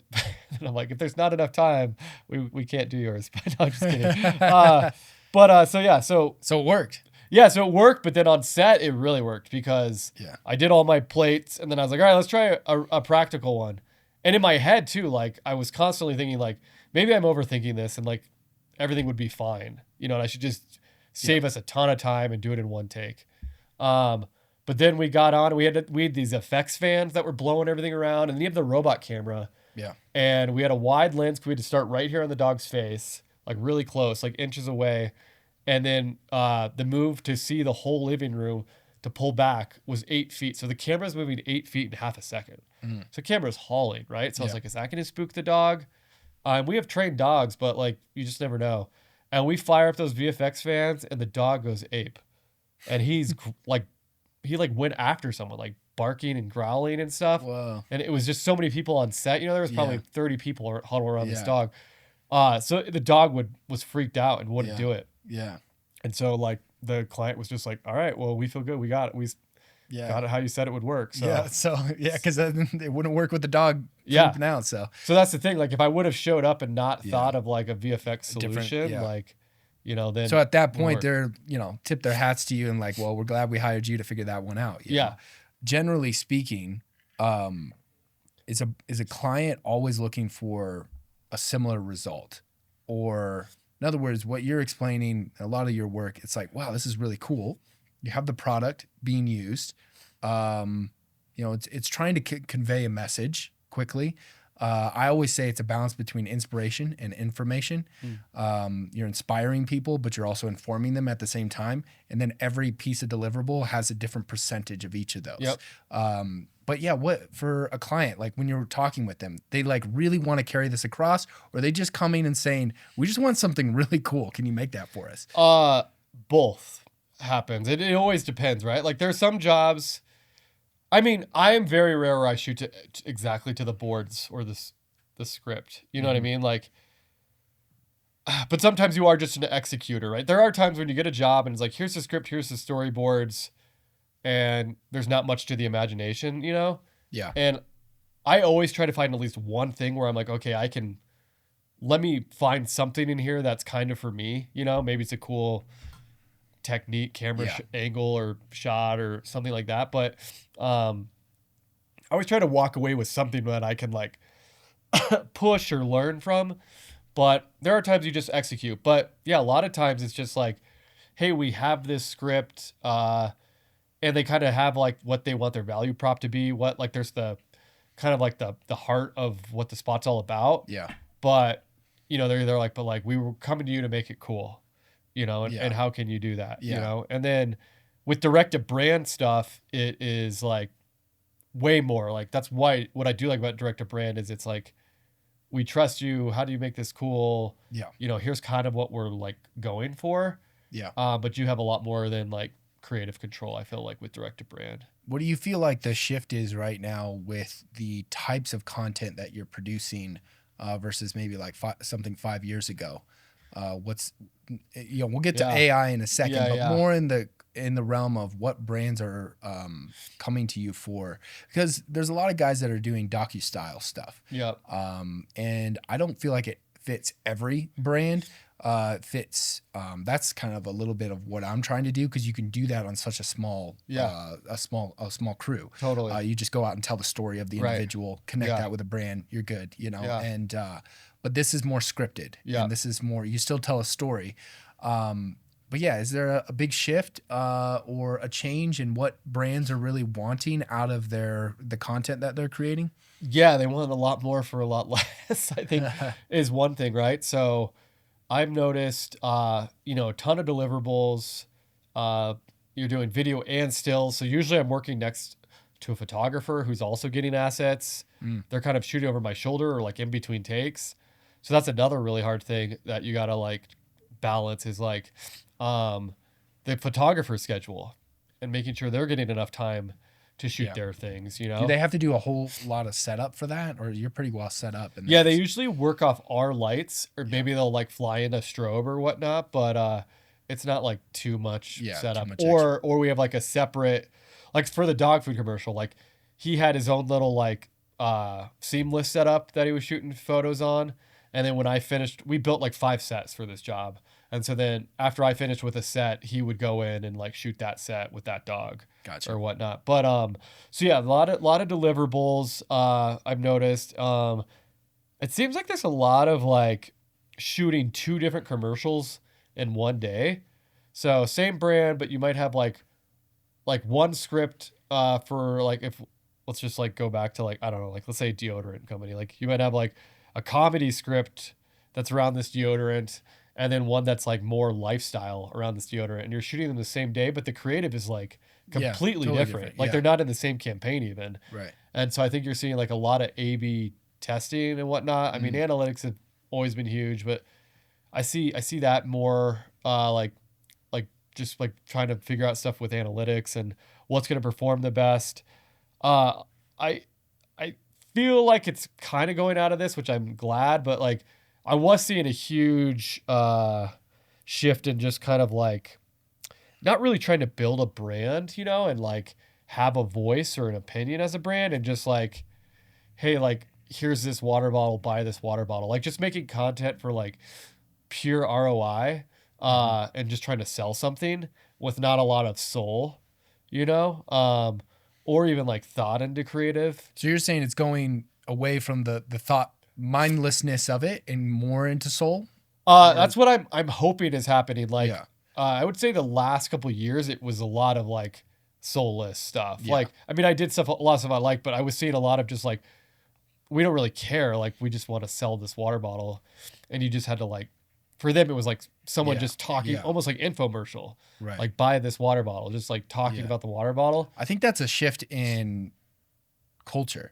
I'm like, if there's not enough time, we can't do yours. But no, I'm just kidding. So it worked. Yeah, so it worked, but then on set it really worked because I did all my plates, and then I was like, all right, let's try a practical one. And in my head too, like I was constantly thinking like, maybe I'm overthinking this, and like everything would be fine, and I should just save us a ton of time and do it in one take. But then we got on, we had these effects fans that were blowing everything around, and then you have the robot camera. Yeah. And we had a wide lens. We had to start right here on the dog's face, like really close, like inches away. And then the move to see the whole living room to pull back was 8 feet. So the camera's moving 8 feet in half a second. So the camera's hauling, right? So I was like, is that going to spook the dog? We have trained dogs, but like you just never know. And we fire up those VFX fans, and the dog goes ape. And he's like, he like went after someone, like barking and growling and stuff. Whoa. And it was just so many people on set. There was probably 30 people huddled around this dog. So the dog was freaked out and wouldn't do it. Yeah. And so like the client was just like, all right, well, we feel good. We got it. We Yeah. got it how you said it would work. So Yeah. So yeah, because it wouldn't work with the dog yeah. pooping out. So that's the thing. Like if I would have showed up and not Yeah. thought of like a VFX Different- solution, yeah. like, you know, then so at that it wouldn't point work. they're, you know, tip their hats to you and like, well, we're glad we hired you to figure that one out. you Yeah. know? Generally speaking, is a client always looking for a similar result? Or in other words, what you're explaining, a lot of your work, it's like, wow, this is really cool. You have the product being used. You know, it's trying to convey a message quickly. I always say it's a balance between inspiration and information. You're inspiring people, but you're also informing them at the same time. And then every piece of deliverable has a different percentage of each of those. Yep. But yeah, what for a client, like when you're talking with them, they like really want to carry this across, or are they just coming and saying, we just want something really cool. Can you make that for us? Both happens. It always depends, right? Like there's some jobs. I mean, I am very rare where I shoot to exactly to the boards or the script. You know what I mean? Like, but sometimes you are just an executor, right? There are times when you get a job and it's like, here's the script, here's the storyboards, and there's not much to the imagination, you know? Yeah. And I always try to find at least one thing where I'm like, okay, let me find something in here that's kind of for me, you know? Maybe it's a cool technique, camera angle or shot or something like that. But I always try to walk away with something that I can like push or learn from. But there are times you just execute. But yeah, a lot of times it's just like, hey, we have this script, and they kind of have like what they want their value prop to be. What like there's the kind of like the heart of what the spot's all about. Yeah. But you know, they're like, but like we were coming to you to make it cool. You know, and how can you do that? Yeah. You know, and then with direct to brand stuff, it is like way more like that's why what I do like about direct to brand is it's like we trust you. How do you make this cool? Yeah. You know, here's kind of what we're like going for. Yeah. But you have a lot more than like creative control, I feel like, with direct to brand. What do you feel like the shift is right now with the types of content that you're producing versus maybe like something 5 years ago? What's, you know, we'll get to AI in a second, but more in the realm of what brands are coming to you for, because there's a lot of guys that are doing docu-style stuff. Yeah. And I don't feel like it fits every brand. That's kind of a little bit of what I'm trying to do, because you can do that on such a small small crew. Totally. You just go out and tell the story of the individual, connect that with a brand, you're good, you know. And but this is more scripted. And this is more, you still tell a story. But yeah, is there a big shift or a change in what brands are really wanting out of the content that they're creating? Yeah, they want a lot more for a lot less, I think, is one thing, right? So I've noticed, you know, a ton of deliverables. You're doing video and stills. So usually I'm working next to a photographer who's also getting assets. They're kind of shooting over my shoulder or like in between takes. So that's another really hard thing that you got to like balance is like the photographer schedule and making sure they're getting enough time to shoot their things, you know? Do they have to do a whole lot of setup for that, or you're pretty well set up? Yeah, they usually work off our lights, or maybe they'll like fly in a strobe or whatnot, but it's not like too much setup. Or we have like a separate, like for the dog food commercial, like he had his own little like seamless setup that he was shooting photos on. And then when I finished, we built like 5 sets for this job. And so then after I finished with a set, he would go in and like shoot that set with that dog or whatnot. But so yeah, a lot of deliverables I've noticed. It seems like there's a lot of like shooting 2 different commercials in one day. So same brand, but you might have like one script for like, if let's just like go back to like, I don't know, like let's say deodorant company. Like you might have like a comedy script that's around this deodorant, and then one that's like more lifestyle around this deodorant, and you're shooting them the same day, but the creative is like completely totally different. Like they're not in the same campaign even. Right. And so I think you're seeing like a lot of A/B testing and whatnot. I mean, analytics have always been huge, but I see that more like just like trying to figure out stuff with analytics and what's going to perform the best. I feel like it's kind of going out of this, which I'm glad, but like I was seeing a huge shift in just kind of like not really trying to build a brand, you know, and like have a voice or an opinion as a brand and just like, hey, like, here's this water bottle, buy this water bottle. Like just making content for like pure ROI and just trying to sell something with not a lot of soul, you know, or even like thought into creative. So you're saying it's going away from the thought mindlessness of it and more into soul? That's what I'm hoping is happening. Like, Yeah. I would say the last couple of years, it was a lot of like soulless stuff. Yeah. Like, I mean, I did stuff, a lot of stuff I like, but I was seeing a lot of just like, we don't really care. Like, we just want to sell this water bottle. And you just had to like, for them, it was like someone Yeah. just talking, Yeah. almost like infomercial. Right. Like, buy this water bottle, just like talking Yeah. about the water bottle. I think that's a shift in culture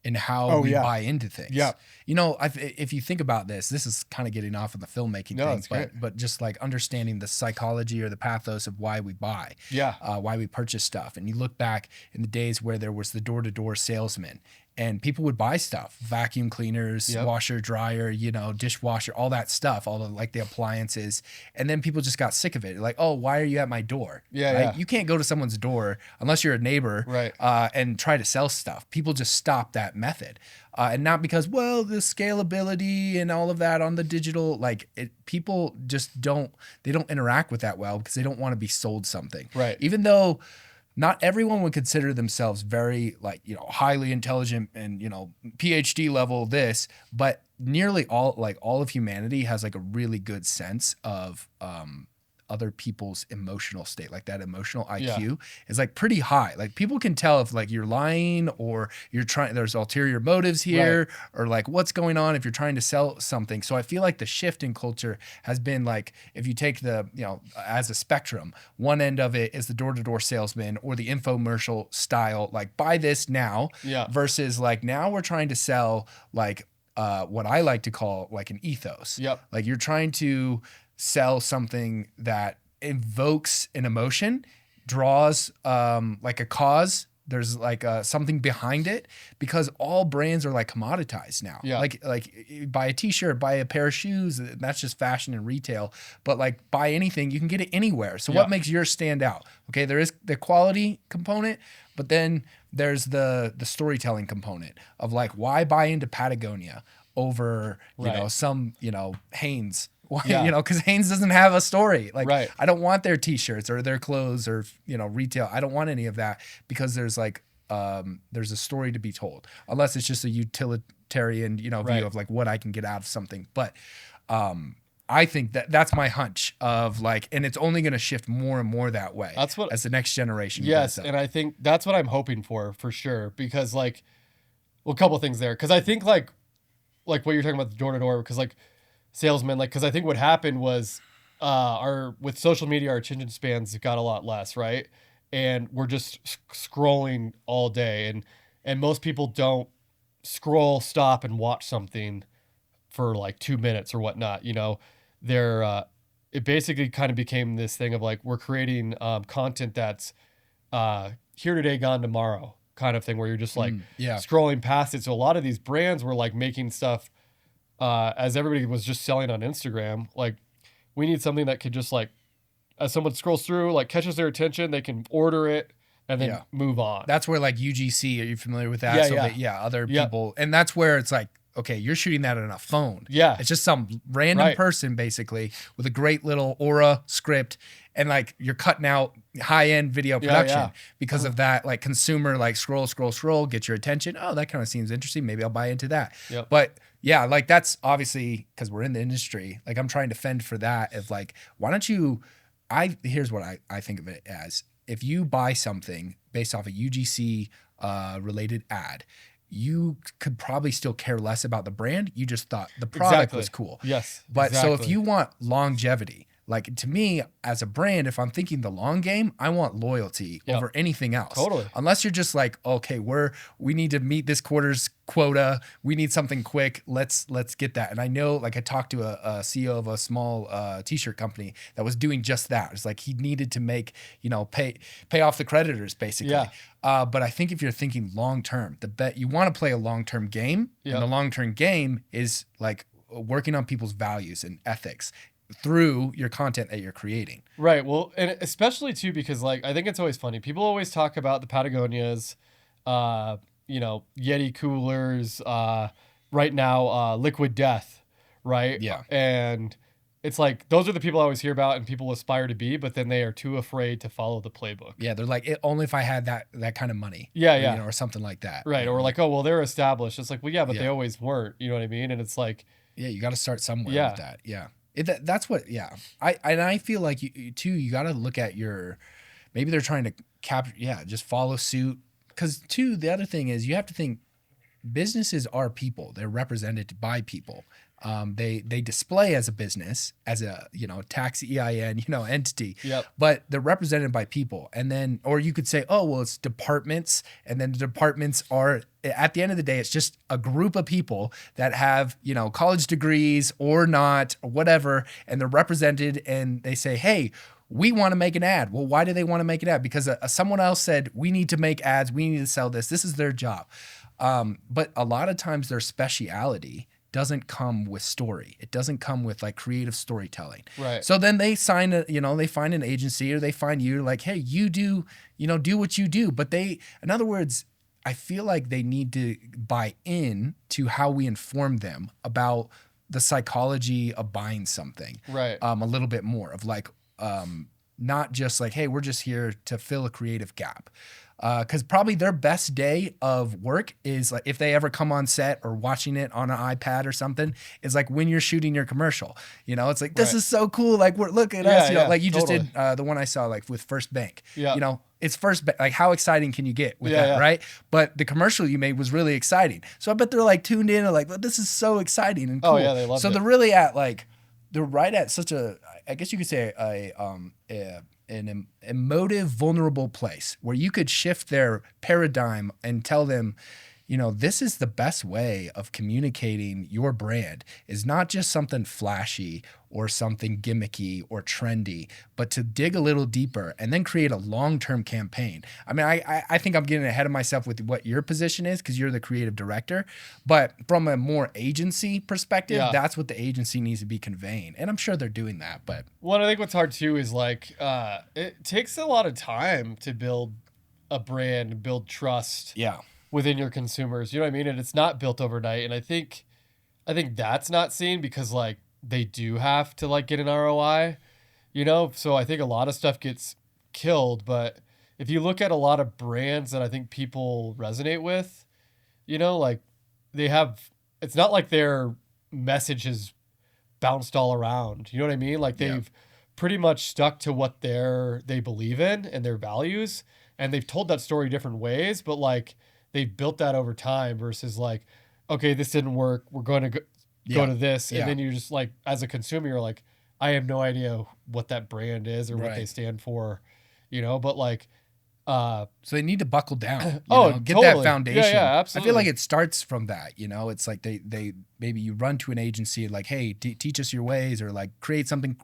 in how we buy into things. Yeah. You know, if you think about this is kind of getting off of the filmmaking No, thing, it's great. but just like understanding the psychology or the pathos of why we buy, Yeah. why we purchase stuff. And you look back in the days where there was the door-to-door salesman and people would buy stuff, vacuum cleaners, Yep. washer, dryer, you know, dishwasher, all that stuff, all the like the appliances. And then people just got sick of it. Like, oh, why are you at my door? Yeah, Right? yeah. You can't go to someone's door unless you're a neighbor, Right. and try to sell stuff. People just stop that method. And not because, well, the scalability and all of that on the digital, like people just don't interact with that well because they don't want to be sold something. Right. Even though not everyone would consider themselves very like, you know, highly intelligent and, you know, PhD level this, but nearly all of humanity has like a really good sense of other people's emotional state. Like that emotional IQ is like pretty high. Like people can tell if like you're lying or you're trying, there's ulterior motives here, or like what's going on if you're trying to sell something. So I feel like the shift in culture has been like, if you take the, you know, as a spectrum, one end of it is the door-to-door salesman or the infomercial style, like buy this now, versus like now we're trying to sell like what I like to call like an ethos. Yep. Like you're trying to sell something that invokes an emotion, draws like a cause. There's like something behind it, because all brands are like commoditized now. Yeah. Like buy a t-shirt, buy a pair of shoes. That's just fashion and retail. But like buy anything, you can get it anywhere. So what makes yours stand out? Okay, there is the quality component, but then there's the storytelling component of like, why buy into Patagonia over you know some Hanes. You know, because Hanes doesn't have a story. Like, I don't want their t-shirts or their clothes or, you know, retail. I don't want any of that, because there's like, there's a story to be told, unless it's just a utilitarian, you know, view of like what I can get out of something. But I think that's my hunch of like, and it's only going to shift more and more that way. That's what, as the next generation. Yes. And I think that's what I'm hoping for sure. Because like, well, a couple of things there. Cause I think like what you're talking about, the door to door, because like, salesmen, like, because I think what happened was with social media, our attention spans got a lot less, right? And we're just scrolling all day, and most people don't scroll, stop, and watch something for like 2 minutes or whatnot. You know, they're it basically kind of became this thing of like, we're creating content that's here today, gone tomorrow kind of thing, where you're just like scrolling past it. So a lot of these brands were like making stuff. As everybody was just selling on Instagram, like we need something that could just like, as someone scrolls through, like catches their attention, they can order it and then move on. That's where like UGC, are you familiar with that? Other people. And that's where it's like, okay, you're shooting that on a phone. Yeah. It's just some random person basically with a great little aura script, and like you're cutting out high-end video production because of that, like consumer, like scroll, get your attention. Oh, that kind of seems interesting. Maybe I'll buy into that. Yep. But yeah, like that's obviously because we're in the industry. Like I'm trying to fend for that of like, why don't you, here's what I think of it as. If you buy something based off a UGC related ad, you could probably still care less about the brand. You just thought the product was cool. Yes. But so if you want longevity, like to me as a brand, if I'm thinking the long game, I want loyalty over anything else. Totally. Unless you're just like, okay, we need to meet this quarter's quota. We need something quick. Let's get that. And I know, like I talked to a CEO of a small t-shirt company that was doing just that. It's like he needed to make, pay off the creditors basically. Yeah. But I think if you're thinking long term, you want to play a long term game, and the long term game is like working on people's values and ethics. through your content that you're creating. Right. Well, and especially too, because like, I think it's always funny. People always talk about the Patagonias, uh, Yeti coolers, right now, Liquid Death, right? Yeah. And it's like, those are the people I always hear about and people aspire to be, but then they are too afraid to follow the playbook. Yeah. They're like, only if I had that kind of money. Yeah. Or, Yeah. or something like that. Right. Or like, oh, well, they're established. It's like, well, yeah, but they Yeah. always weren't. You know what I mean? And it's like, Yeah. You got to start somewhere yeah. with that. Yeah. That's what, yeah. I feel like you got to look at maybe they're trying to capture, just follow suit. Because too, the other thing is you have to think businesses are people. They're represented by people. They display as a business, as a tax EIN entity, Yep. but they're represented by people. And then, or you could say, oh well, it's departments, and then the departments are, at the end of the day, it's just a group of people that have college degrees or not or whatever, and they're represented, and they say, hey, we want to make an ad. Well, why do they want to make an ad? Because someone else said we need to make ads, we need to sell this. This is their job. But a lot of times their speciality doesn't come with story. It doesn't come with like creative storytelling. Right. So then they sign they find an agency, or they find you like, hey, you do what you do. But in other words, I feel like they need to buy in to how we inform them about the psychology of buying something. Right. A little bit more of like, not just like, hey, we're just here to fill a creative gap. Because probably their best day of work is like if they ever come on set or watching it on an iPad or something, is like when you're shooting your commercial. It's like, this is so cool. Like, look at us. Like you totally. just did the one I saw like with First Bank. Yeah. It's First Bank. Like, how exciting can you get with that, Yeah. right? But the commercial you made was really exciting. So I bet they're like tuned in and like, well, this is so exciting and cool. Oh yeah, they love it. So they're really at like, they're right at such a, I guess you could say an emotive, vulnerable place where you could shift their paradigm and tell them, this is the best way of communicating your brand, is not just something flashy or something gimmicky or trendy, but to dig a little deeper and then create a long-term campaign. I mean, I think I'm getting ahead of myself with what your position is because you're the creative director, but from a more agency perspective, that's what the agency needs to be conveying. And I'm sure they're doing that, but. Well, I think what's hard too is like, it takes a lot of time to build a brand and build trust. Yeah. Within your consumers, you know what I mean? And it's not built overnight. And I think that's not seen because like they do have to like get an ROI, So I think a lot of stuff gets killed. But if you look at a lot of brands that I think people resonate with, like they have, it's not like their message has bounced all around. You know what I mean? Like they've pretty much stuck to what they believe in and their values. And they've told that story different ways, but like, they've built that over time versus like, okay, this didn't work. We're going to go to this. And then you're just like, as a consumer, you're like, I have no idea what that brand is or what they stand for, but like, so they need to buckle down, get totally. that foundation. Yeah, absolutely. I feel like it starts from that, it's like they maybe you run to an agency like, hey, teach us your ways, or like create something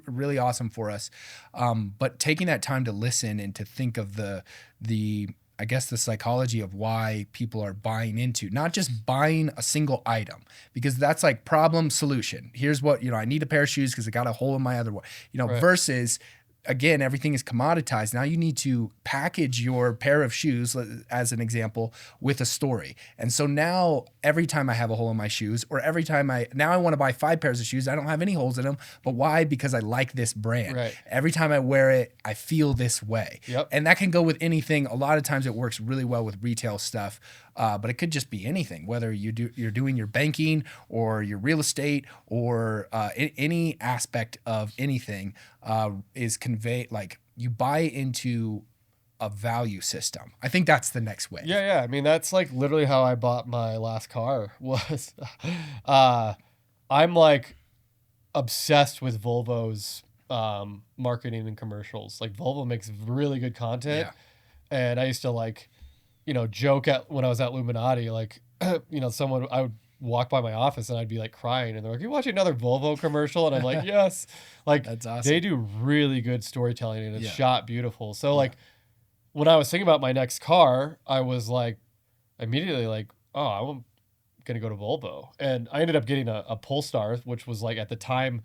really awesome for us. But taking that time to listen and to think of the I guess the psychology of why people are buying into, not just buying a single item, because that's like problem solution. Here's what, I need a pair of shoes because I got a hole in my other one, versus, again, everything is commoditized. Now you need to package your pair of shoes, as an example, with a story. And so now every time I have a hole in my shoes, or every time I want to buy 5 pairs of shoes, I don't have any holes in them. But why? Because I like this brand. Right. Every time I wear it, I feel this way. Yep. And that can go with anything. A lot of times it works really well with retail stuff. But it could just be anything, whether you're doing your banking or your real estate or any aspect of anything is convey, like you buy into a value system. I think that's the next way. Yeah. I mean, that's like literally how I bought my last car was, I'm like obsessed with Volvo's marketing and commercials. Like Volvo makes really good content. And I used to like, joke when I was at Illuminati, like, I would walk by my office and I'd be like crying and they're like, you watching another Volvo commercial? And I'm like, yes. Like, that's awesome. They do really good storytelling and it's shot beautiful. So like when I was thinking about my next car, I was like immediately like, oh, I'm going to go to Volvo. And I ended up getting a Polestar, which was like at the time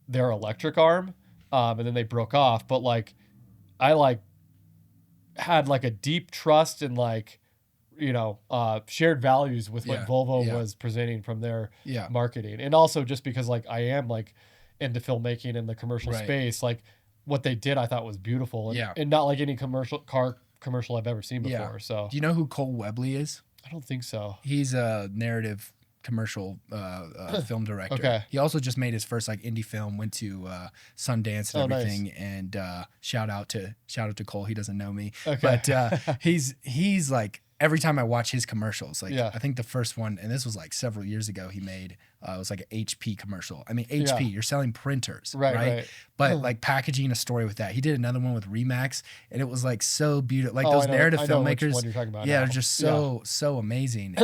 their electric arm, and then they broke off. But like, I like had like a deep trust and like, shared values with what Yeah. Volvo Yeah. was presenting from their Yeah. marketing. And also just because like I am like into filmmaking in the commercial Right. space, like what they did I thought was beautiful and, Yeah. and not like any car commercial I've ever seen Yeah. before. So Do you know who Cole Webley is? I don't think so. He's a narrative commercial film director. Okay. He also just made his first like indie film, went to Sundance and Oh, nice. everything. And shout out to Cole. He doesn't know me, Okay. but he's like, every time I watch his commercials, like Yeah. I think the first one, and this was like several years ago, he made it was like an HP commercial. I mean, HP, Yeah. you're selling printers, Right, right? right. But like packaging a story with that. He did another one with Remax, and it was like so beautiful. Like Oh, those I know- narrative I know which filmmakers, one you're talking about yeah, now. they're just so amazing.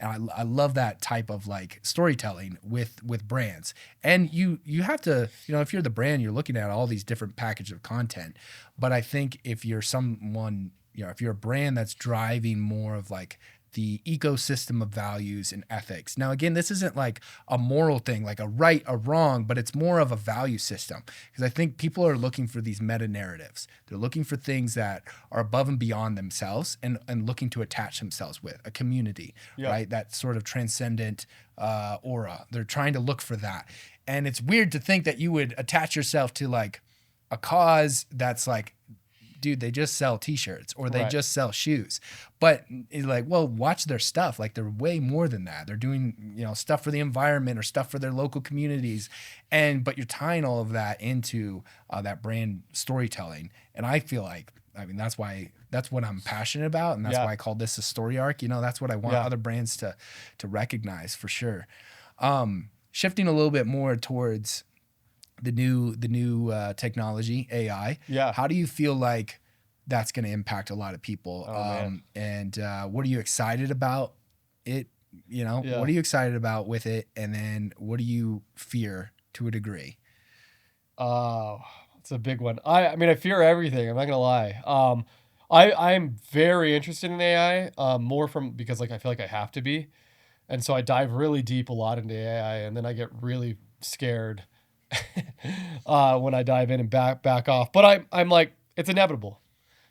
And I love that type of like storytelling with brands. And you have to, if you're the brand, you're looking at all these different packages of content. But I think if you're someone, if you're a brand that's driving more of like the ecosystem of values and ethics. Now, again, this isn't like a moral thing, like a right or wrong, but it's more of a value system. Because I think people are looking for these meta narratives. They're looking for things that are above and beyond themselves and looking to attach themselves with a community, Yeah. right? That sort of transcendent aura. They're trying to look for that. And it's weird to think that you would attach yourself to like a cause that's like, dude, they just sell t-shirts or they Right. just sell shoes. But it's like, well, watch their stuff. Like they're way more than that. They're doing, stuff for the environment or stuff for their local communities. But you're tying all of that into that brand storytelling. And I feel like, that's what I'm passionate about. And that's Yeah. why I call this a story arc. That's what I want Yeah. other brands to recognize for sure. Shifting a little bit more towards the new technology, AI. Yeah. How do you feel like that's going to impact a lot of people? Oh, man. And what are you excited about it? Yeah. What are you excited about with it? And then what do you fear to a degree? Oh, it's a big one. I fear everything. I'm not gonna lie. I'm very interested in AI, more because like I feel like I have to be, and so I dive really deep a lot into AI, and then I get really scared when I dive in and back off. But I'm like, it's inevitable.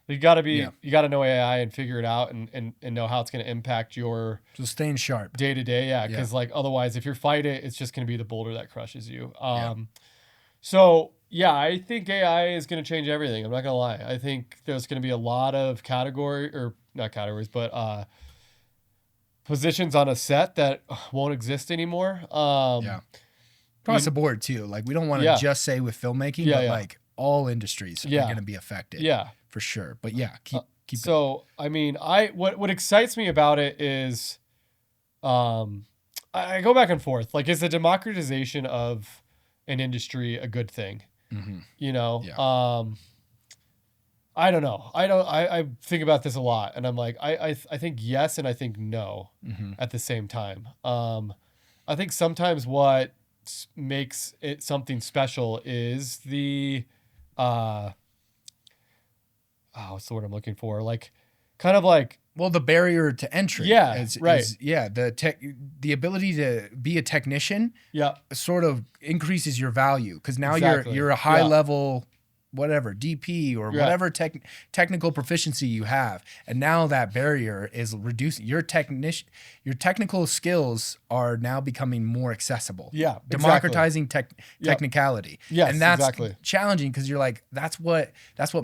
You gotta know AI and figure it out and know how it's gonna impact your So staying sharp. day to day. Yeah, Yeah. because like otherwise, if you fight it, it's just gonna be the boulder that crushes you. So yeah, I think AI is gonna change everything. I'm not gonna lie. I think there's gonna be a lot of not categories, but positions on a set that won't exist anymore. Yeah. Across the board too. Like we don't want to Yeah. just say with filmmaking, Yeah, but yeah. like all industries are Yeah. going to be affected. Yeah. For sure. But yeah, keep So what excites me about it is, I go back and forth. Like, is the democratization of an industry a good thing? Mhm. Yeah. I don't know. I think about this a lot, and I'm like, I think yes, and I think no Mhm. at the same time. I think sometimes what makes it something special is the, what's the word I'm looking for? Like, kind of like, Well, the barrier to entry. Yeah, right. The ability to be a technician yeah, sort of increases your value because now Exactly. you're a high Yeah. level, whatever, DP or Yeah. whatever technical proficiency you have. And now that barrier is reducing. Your technical skills are now becoming more accessible. Yeah, exactly. Democratizing Yep. technicality. Yes, and that's exactly. challenging because you're like, that's what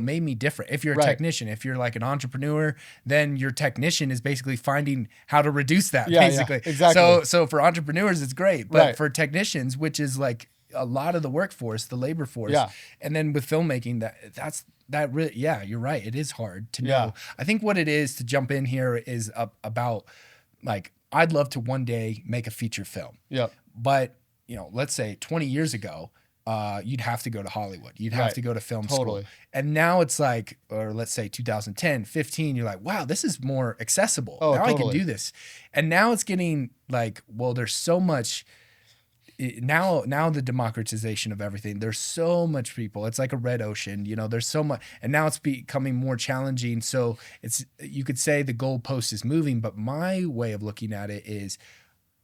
made me different. If you're a Right. technician, if you're like an entrepreneur, then your technician is basically finding how to reduce that, Yeah, yeah, basically. exactly. So for entrepreneurs, it's great. But Right. for technicians, which is like a lot of the workforce, the labor force. Yeah. And then with filmmaking, that really, yeah, you're right. It is hard to know. Yeah. I think what it is to jump in here is about like, I'd love to one day make a feature film. Yep. But, let's say 20 years ago, you'd have to go to Hollywood. You'd have Right. to go to film Totally. school. And now it's like, or let's say 2010, 15, you're like, wow, this is more accessible. Oh, now I can totally. do this. And now it's getting like, well, there's so much now the democratization of everything. There's so much people. It's like a red ocean, there's so much, and now it's becoming more challenging. So you could say the goalpost is moving, but my way of looking at it is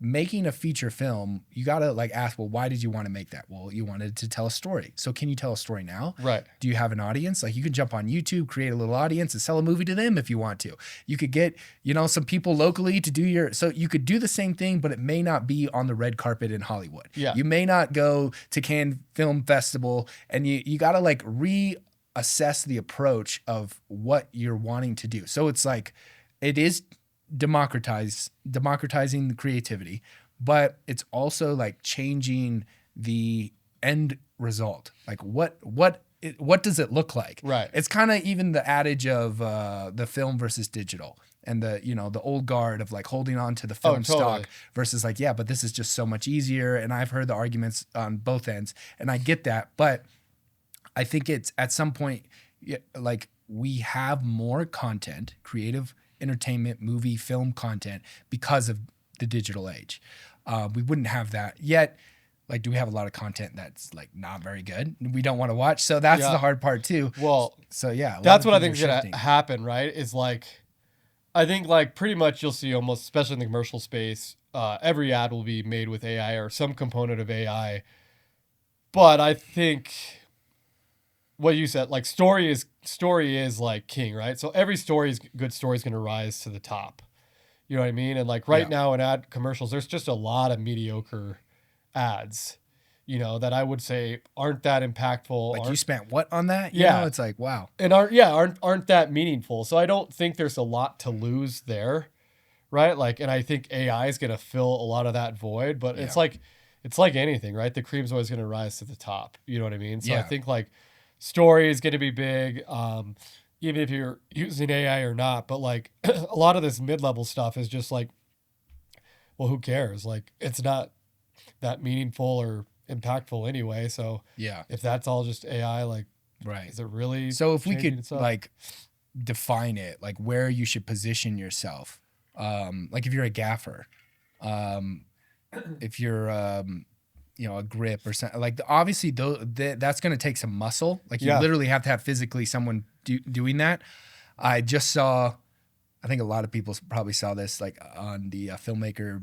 making a feature film, you got to like ask, well, why did you want to make that? Well, you wanted to tell a story. So can you tell a story now? Right. Do you have an audience? Like you can jump on YouTube, create a little audience and sell a movie to them if you want to. You could get, some people locally to do so you could do the same thing, but it may not be on the red carpet in Hollywood. Yeah. You may not go to Cannes Film Festival, and you got to like reassess the approach of what you're wanting to do. So it's like, it is democratizing the creativity, but it's also like changing the end result. Like what does it look like? Right. It's kind of even the adage of the film versus digital, and the old guard of like holding on to the film stock versus like, yeah, but this is just so much easier. And I've heard the arguments on both ends, and I get that, but I think it's at some point, like we have more content, creative entertainment, movie, film content because of the digital age. We wouldn't have that yet. Like, do we have a lot of content that's like not very good? We don't want to watch. So that's the hard part too. Well, so yeah, that's what I think is going to happen, right? Is like, I think like pretty much you'll see almost, especially in the commercial space, every ad will be made with AI or some component of AI. But I think what you said, like story is like king, right? So every good story is going to rise to the top. You know what I mean? And like right now in ad commercials, there's just a lot of mediocre ads, that I would say aren't that impactful. Like you spent what on that? It's like, wow. And aren't that meaningful. So I don't think there's a lot to lose there, right? Like, and I think AI is going to fill a lot of that void, but it's like anything, right? The cream's always going to rise to the top. You know what I mean? So I think like story is going to be big, even if you're using AI or not. But like a lot of this mid-level stuff is just like, well, who cares? Like it's not that meaningful or impactful anyway. So if that's all just AI, like, is it really? So if we could like define it, like where you should position yourself, like if you're a gaffer, if you're a grip or something, like obviously that's going to take some muscle. Like you literally have to have physically someone doing that. I just saw, I think a lot of people probably saw this like on the filmmaker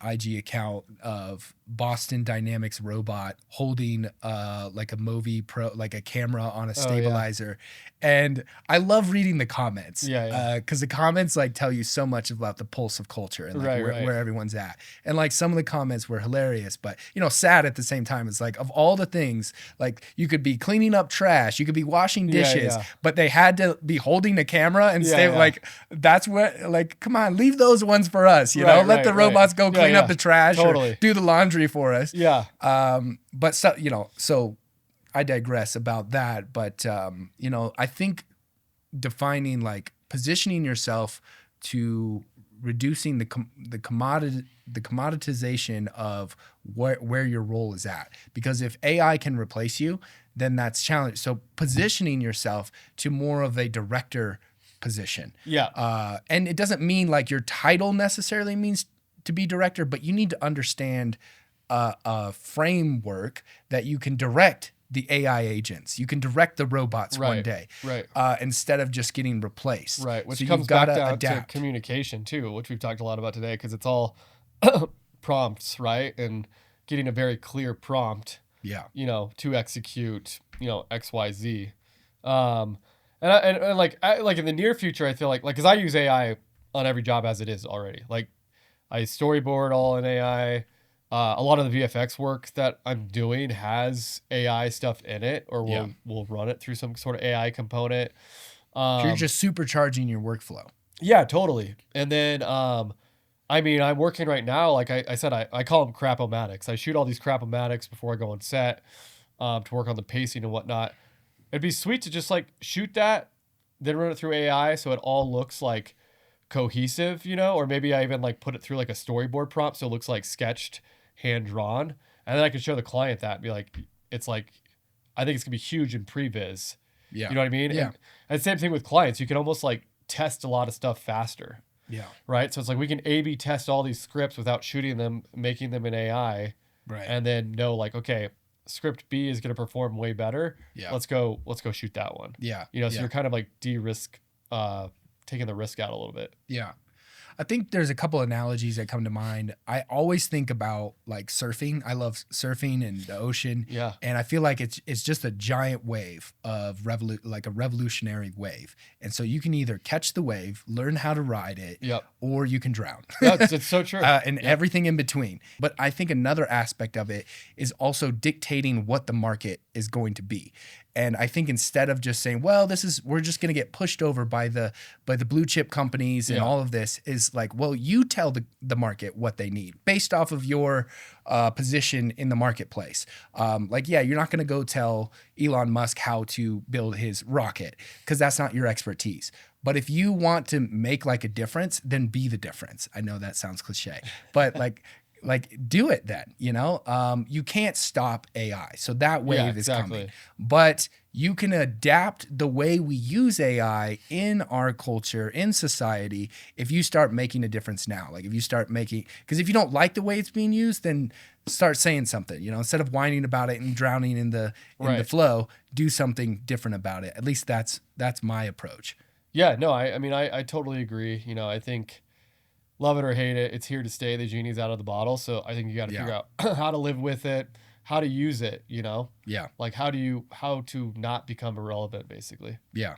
IG account of Boston Dynamics robot holding like a Movie Pro, like a camera on a stabilizer. And I love reading the comments because the comments like tell you so much about the pulse of culture and like where everyone's at. And like some of the comments were hilarious, but sad at the same time. It's like, of all the things, like you could be cleaning up trash, you could be washing dishes, but they had to be holding the camera and stay like, that's what, like, come on, leave those ones for us, let the robots go clean up the trash or do the laundry for us. But so I digress about that. But I think defining, like, positioning yourself to reducing the commoditization of where your role is at. Because if AI can replace you, then that's challenging. So positioning yourself to more of a director position. And it doesn't mean like your title necessarily means to be director, but you need to understand a framework that you can direct the AI agents. You can direct the robots one day, instead of just getting replaced. Which so comes back down to communication too, which we've talked a lot about today, because it's all prompts, right? And getting a very clear prompt, to execute, X, Y, Z. And like in the near future, I feel like because I use AI on every job as it is already. Like I storyboard all in AI. A lot of the VFX work that I'm doing has AI stuff in it, or we'll run it through some sort of AI component. So you're just supercharging your workflow. Yeah, totally. And then, I'm working right now. Like I said, I call them crap-o-matics. I shoot all these crap-o-matics before I go on set to work on the pacing and whatnot. It'd be sweet to just like shoot that, then run it through AI so it all looks like cohesive, or maybe I even like put it through like a storyboard prompt so it looks like sketched, hand drawn, and then I can show the client that and be like, it's like, I think it's gonna be huge in previs. You know what I mean? And same thing with clients. You can almost like test a lot of stuff faster. Right. So it's like we can A/B test all these scripts without shooting them, making them in AI. And then know like, okay, script B is gonna perform way better. Let's go shoot that one. So you're kind of like de-risk, taking the risk out a little bit. I think there's a couple analogies that come to mind. I always think about like surfing. I love surfing and the ocean. Yeah. And I feel like it's just a giant wave of like a revolutionary wave. And so you can either catch the wave, learn how to ride it, Yep. or you can drown. It's so true. And everything in between. But I think another aspect of it is also dictating what the market is going to be. And I think instead of just saying, well, we're just going to get pushed over by the blue chip companies and all of this, is like, well, you tell the market what they need based off of your position in the marketplace. You're not going to go tell Elon Musk how to build his rocket because that's not your expertise. But if you want to make like a difference, then be the difference. I know that sounds cliche, but like do it then, you can't stop AI. So that wave is coming, but you can adapt the way we use AI in our culture, in society, if you start making a difference now. Like if you start because if you don't like the way it's being used, then start saying something, instead of whining about it and drowning in the flow, do something different about it. At least that's my approach. Yeah, no, I totally agree. I think love it or hate it, it's here to stay. The genie's out of the bottle. So I think you got to figure out how to live with it, how to use it, Yeah. Like how to not become irrelevant, basically. Yeah.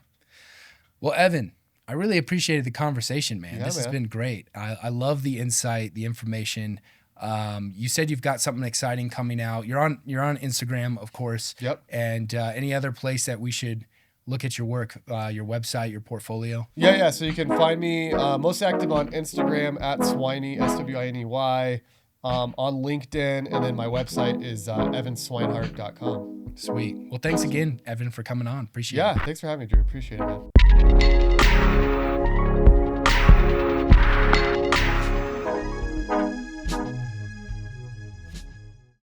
Well, Evan, I really appreciated the conversation, man. This has been great. I love the insight, the information. You said you've got something exciting coming out. You're on Instagram, of course. Yep. And any other place that we should look at your work, your website, your portfolio? Yeah. So you can find me most active on Instagram at Swiney, SWINEY, on LinkedIn, and then my website is evanswinehart.com. Sweet. Well, thanks again, Evan, for coming on. Appreciate it. Yeah, thanks for having me, Drew. Appreciate it, man.